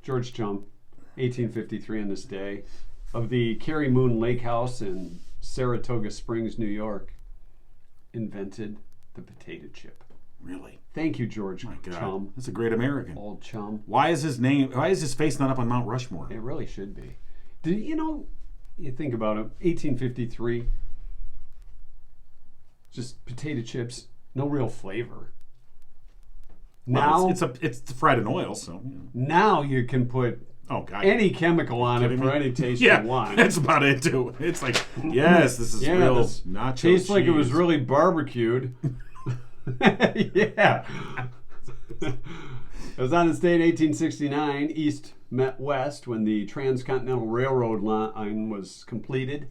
[SPEAKER 2] 1853 on this day, of the Carrie Moon Lake House in Saratoga Springs, New York, invented the potato chip.
[SPEAKER 3] Really?
[SPEAKER 2] Thank you, George
[SPEAKER 3] My God.
[SPEAKER 2] Chum.
[SPEAKER 3] That's a great American.
[SPEAKER 2] Old Chum.
[SPEAKER 3] Why is his face not up on Mount Rushmore?
[SPEAKER 2] It really should be. You think about it, 1853, just potato chips, no real flavor.
[SPEAKER 3] Well,
[SPEAKER 2] Now,
[SPEAKER 3] it's fried in oil, so. You know.
[SPEAKER 2] now you can put
[SPEAKER 3] Oh God.
[SPEAKER 2] any chemical on it for any taste
[SPEAKER 3] Yeah,
[SPEAKER 2] you want.
[SPEAKER 3] that's about it too. It's like, yes, this is real
[SPEAKER 2] this
[SPEAKER 3] nacho
[SPEAKER 2] tastes like it was
[SPEAKER 3] cheese.
[SPEAKER 2] really barbecued. Yeah. It was on this day in 1869. East met West when the Transcontinental Railroad line was completed.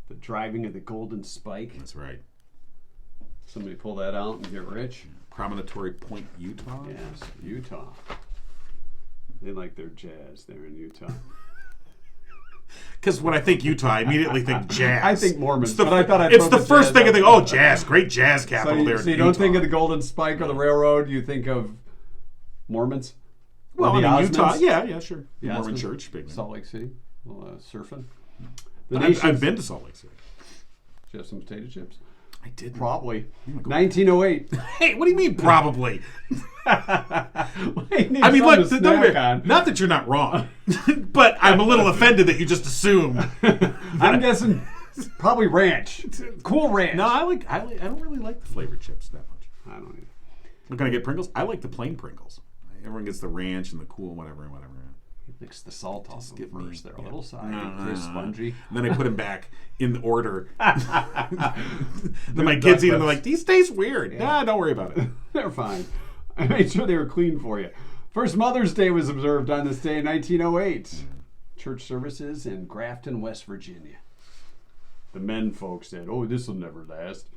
[SPEAKER 2] The driving of the Golden Spike.
[SPEAKER 3] That's right.
[SPEAKER 2] Somebody pull that out and get rich.
[SPEAKER 3] Promontory Point, Utah.
[SPEAKER 2] Yes, Utah. They like their jazz there in Utah.
[SPEAKER 3] Because when I think Utah, I immediately think jazz.
[SPEAKER 2] I think Mormons,
[SPEAKER 3] It's the,
[SPEAKER 2] but I thought I'd
[SPEAKER 3] it's
[SPEAKER 2] throw
[SPEAKER 3] the
[SPEAKER 2] the
[SPEAKER 3] first
[SPEAKER 2] jazz
[SPEAKER 3] thing I
[SPEAKER 2] out
[SPEAKER 3] think.
[SPEAKER 2] there.
[SPEAKER 3] Oh, jazz, great jazz
[SPEAKER 2] So
[SPEAKER 3] capital there.
[SPEAKER 2] you
[SPEAKER 3] in
[SPEAKER 2] don't
[SPEAKER 3] Utah.
[SPEAKER 2] think of the Golden Spike or the railroad, you think of Mormons?
[SPEAKER 3] Well,
[SPEAKER 2] Or the
[SPEAKER 3] I mean, Utah,
[SPEAKER 2] Osmonds?
[SPEAKER 3] yeah, sure. The
[SPEAKER 2] The
[SPEAKER 3] Mormon
[SPEAKER 2] Osmonds?
[SPEAKER 3] church, big one.
[SPEAKER 2] Salt Lake City, well, surfing.
[SPEAKER 3] I've been to Salt Lake City.
[SPEAKER 2] Did you have some potato chips?
[SPEAKER 3] I did.
[SPEAKER 2] Probably. 1908.
[SPEAKER 3] Hey, what do you mean probably?
[SPEAKER 2] I
[SPEAKER 3] mean, look, not that you're not wrong, but I'm a little offended that you just assume.
[SPEAKER 2] I'm guessing probably ranch. Cool ranch.
[SPEAKER 3] No, I don't really like the flavored chips that much.
[SPEAKER 2] I don't either.
[SPEAKER 3] We're gonna get Pringles. I like the plain Pringles. Everyone gets the ranch and the cool whatever.
[SPEAKER 2] Mix the salt off
[SPEAKER 3] give
[SPEAKER 2] them
[SPEAKER 3] me-
[SPEAKER 2] first. They're a
[SPEAKER 3] yeah.
[SPEAKER 2] little soggy.
[SPEAKER 3] No,
[SPEAKER 2] They're
[SPEAKER 3] no.
[SPEAKER 2] spongy.
[SPEAKER 3] And then I put them back in the order. Then my kids eat them. They're like, these taste weird.
[SPEAKER 2] Yeah.
[SPEAKER 3] Nah, don't worry about it.
[SPEAKER 2] They're fine. I made sure they were clean for you. First Mother's Day was observed on this day in 1908. Church services in Grafton, West Virginia. The men folks said, "Oh, this will never last."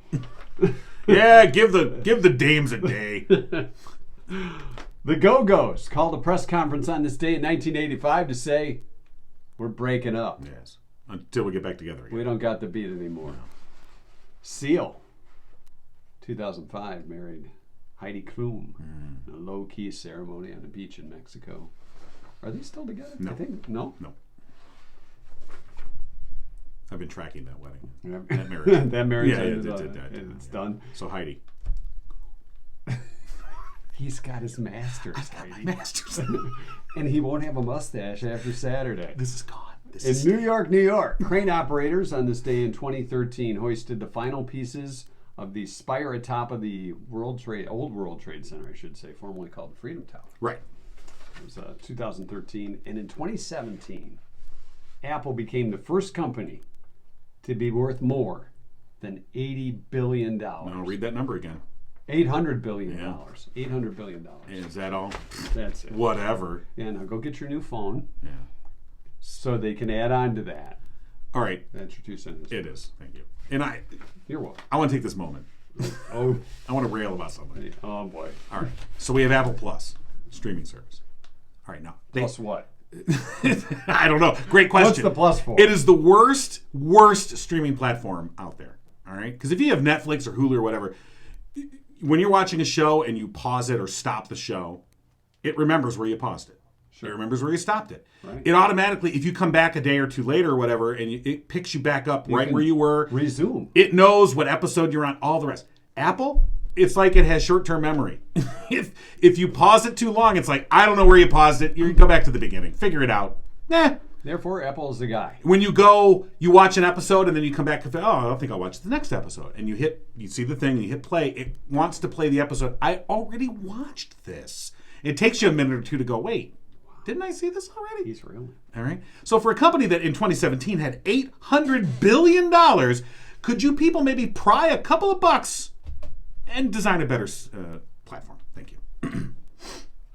[SPEAKER 3] Yeah, give the dames a day.
[SPEAKER 2] The Go-Go's called a press conference on this day in 1985 to say, "We're breaking up.
[SPEAKER 3] Yes, until we get back together again.
[SPEAKER 2] We don't got the beat anymore." Seal, 2005, married Heidi Klum. A low-key ceremony on a beach in Mexico. Are they still together?
[SPEAKER 3] No.
[SPEAKER 2] I think no.
[SPEAKER 3] No. I've been tracking that wedding.
[SPEAKER 2] Yeah.
[SPEAKER 3] That marriage.
[SPEAKER 2] That marriage
[SPEAKER 3] Yeah,
[SPEAKER 2] ended,
[SPEAKER 3] it's
[SPEAKER 2] it's done.
[SPEAKER 3] So Heidi.
[SPEAKER 2] He's got his masters,
[SPEAKER 3] I've got my
[SPEAKER 2] Heidi.
[SPEAKER 3] masters.
[SPEAKER 2] And he won't have a mustache after Saturday.
[SPEAKER 3] This is gone.
[SPEAKER 2] In New York, New York, crane operators on this day in 2013 hoisted the final pieces of the spire atop of the old World Trade Center, I should say, formerly called the Freedom Tower.
[SPEAKER 3] Right.
[SPEAKER 2] It was 2013. And in 2017, Apple became the first company to be worth more than $80 billion.
[SPEAKER 3] Now read that number again.
[SPEAKER 2] $800 billion.
[SPEAKER 3] Yeah.
[SPEAKER 2] $800 billion.
[SPEAKER 3] Is that all?
[SPEAKER 2] That's it.
[SPEAKER 3] Whatever.
[SPEAKER 2] Yeah, now go get your new phone
[SPEAKER 3] Yeah.
[SPEAKER 2] so they can add on to that.
[SPEAKER 3] All right.
[SPEAKER 2] That's your 2 cents.
[SPEAKER 3] It is. Thank you. And
[SPEAKER 2] You're welcome.
[SPEAKER 3] I want to take this moment.
[SPEAKER 2] Oh,
[SPEAKER 3] I want to rail about something.
[SPEAKER 2] oh boy.
[SPEAKER 3] All right. So we have Apple Plus streaming service. All right. Now.
[SPEAKER 2] Plus what?
[SPEAKER 3] I don't know. Great question.
[SPEAKER 2] What's the plus for?
[SPEAKER 3] It is the worst streaming platform out there. All right. Because if you have Netflix or Hulu or whatever, when you're watching a show and you pause it or stop the show, it remembers where you paused it. Sure. It remembers where you stopped it.
[SPEAKER 2] Right.
[SPEAKER 3] It automatically, if you come back a day or two later or whatever, and it picks you back up right where you were.
[SPEAKER 2] Resume.
[SPEAKER 3] It knows what episode you're on, all the rest. Apple, it's like it has short-term memory. if you pause it too long, it's like, I don't know where you paused it. You go back to the beginning. Figure it out.
[SPEAKER 2] Therefore, Apple is the guy.
[SPEAKER 3] When you watch an episode and then you come back and I don't think I'll watch the next episode. And you see the thing and you hit play. It wants to play the episode. I already watched this. It takes you a minute or two to go, wait, didn't I see this already?
[SPEAKER 2] He's real.
[SPEAKER 3] All right. So for a company that in 2017 had $800 billion, could you people maybe pry a couple of bucks and design a better platform? Thank you.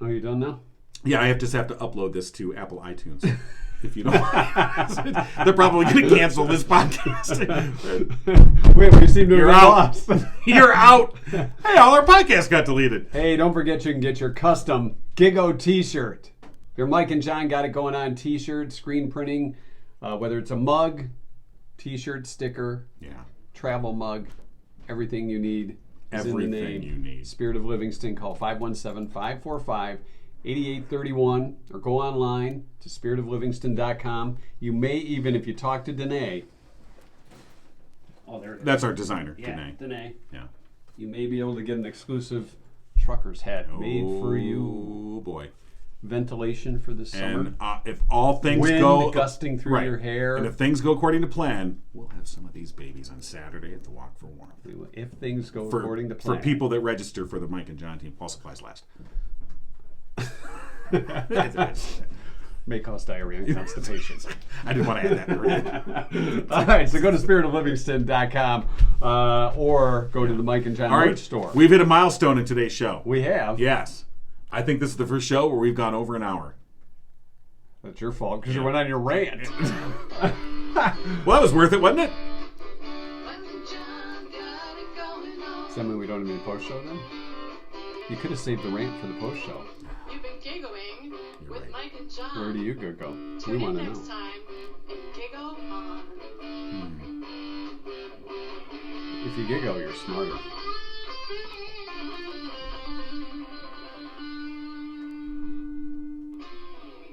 [SPEAKER 2] Are you done now?
[SPEAKER 3] Yeah, I just have to upload this to Apple iTunes. If you don't, they're probably going to cancel this podcast.
[SPEAKER 2] Wait, we seem to have
[SPEAKER 3] You're
[SPEAKER 2] been
[SPEAKER 3] out.
[SPEAKER 2] lost.
[SPEAKER 3] You're out. Hey, all our podcasts got deleted.
[SPEAKER 2] Hey, don't forget you can get your custom Gigo t-shirt. Your Mike and John got it going on t-shirt, screen printing, whether it's a mug, t-shirt, sticker, travel mug, everything you need is in the name.
[SPEAKER 3] You need.
[SPEAKER 2] Spirit of Livingston, call 517-545-8831 or go online to spiritoflivingston.com. You may even, if you talk to Danae, there it is.
[SPEAKER 3] That's our designer,
[SPEAKER 2] Danae.
[SPEAKER 3] Yeah.
[SPEAKER 2] You may be able to get an exclusive trucker's hat made for you.
[SPEAKER 3] Oh boy.
[SPEAKER 2] Ventilation for the summer.
[SPEAKER 3] And if all things
[SPEAKER 2] Wind
[SPEAKER 3] go
[SPEAKER 2] gusting through your hair.
[SPEAKER 3] and if things go according to plan, we'll have some of these babies on Saturday at the Walk for Warmth.
[SPEAKER 2] If things go according to plan.
[SPEAKER 3] For people that register for the Mike and John team, all supplies last.
[SPEAKER 2] May cause diarrhea and constipation.
[SPEAKER 3] I didn't want to add that.
[SPEAKER 2] All right, so go to spiritoflivingston.com or go to the Mike and John merch store.
[SPEAKER 3] We've hit a milestone in today's show.
[SPEAKER 2] We have.
[SPEAKER 3] Yes. I think this is the first show where we've gone over an hour.
[SPEAKER 2] That's your fault because you went on your rant.
[SPEAKER 3] Well, it was worth it, wasn't it?
[SPEAKER 2] Does that mean we don't have any post show then? You could have saved the rant for the post show.
[SPEAKER 6] You've been giggling with
[SPEAKER 3] right.
[SPEAKER 6] Mike and John.
[SPEAKER 2] Where do you go?
[SPEAKER 6] Tune
[SPEAKER 2] We
[SPEAKER 6] in
[SPEAKER 2] want to
[SPEAKER 6] next
[SPEAKER 2] know.
[SPEAKER 6] time and giggle on.
[SPEAKER 2] If you giggle, you're smarter.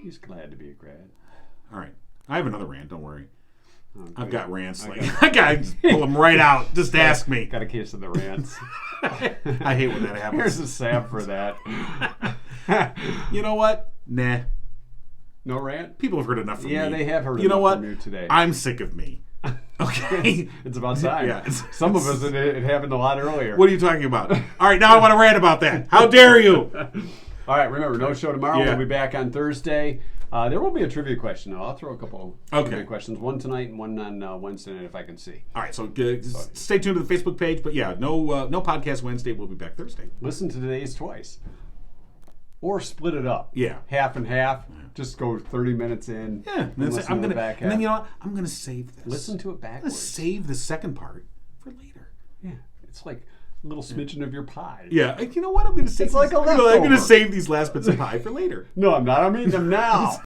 [SPEAKER 2] He's glad to be a grad.
[SPEAKER 3] All right. I have another rant, don't worry.
[SPEAKER 2] Okay.
[SPEAKER 3] I've got rants. I got to pull them right out. Just ask me.
[SPEAKER 2] Got a case of the rants.
[SPEAKER 3] I hate when that happens.
[SPEAKER 2] Here's a sap for that.
[SPEAKER 3] You know what? Nah.
[SPEAKER 2] No rant?
[SPEAKER 3] People have heard enough from me.
[SPEAKER 2] Yeah, they have heard
[SPEAKER 3] You know
[SPEAKER 2] enough
[SPEAKER 3] what?
[SPEAKER 2] from you today.
[SPEAKER 3] I'm sick of me. Okay.
[SPEAKER 2] It's about time.
[SPEAKER 3] Yeah,
[SPEAKER 2] Some of us, it happened a lot earlier.
[SPEAKER 3] What are you talking about? All right, now I want to rant about that. How dare you?
[SPEAKER 2] All right, remember, no show tomorrow.
[SPEAKER 3] Yeah.
[SPEAKER 2] We'll be back on Thursday. There will be a trivia question. I'll throw a couple trivia questions. One tonight and one on Wednesday night if I can see.
[SPEAKER 3] All right, so stay tuned to the Facebook page. But yeah, no podcast Wednesday. We'll be back Thursday.
[SPEAKER 2] Listen to today's twice. Or split it up.
[SPEAKER 3] Yeah.
[SPEAKER 2] Half and half. Just go 30 minutes in.
[SPEAKER 3] Yeah.
[SPEAKER 2] And listen to the back half.
[SPEAKER 3] And then you know what? I'm gonna save this.
[SPEAKER 2] Listen to it
[SPEAKER 3] I'm gonna
[SPEAKER 2] backwards.
[SPEAKER 3] save the second part for later.
[SPEAKER 2] Yeah. It's like a little smidgen of your pie.
[SPEAKER 3] Yeah. You know what? I'm gonna save.
[SPEAKER 2] It's like a
[SPEAKER 3] I'm
[SPEAKER 2] leftover.
[SPEAKER 3] gonna save these last bits of pie for later.
[SPEAKER 2] No, I'm not. I'm eating them now.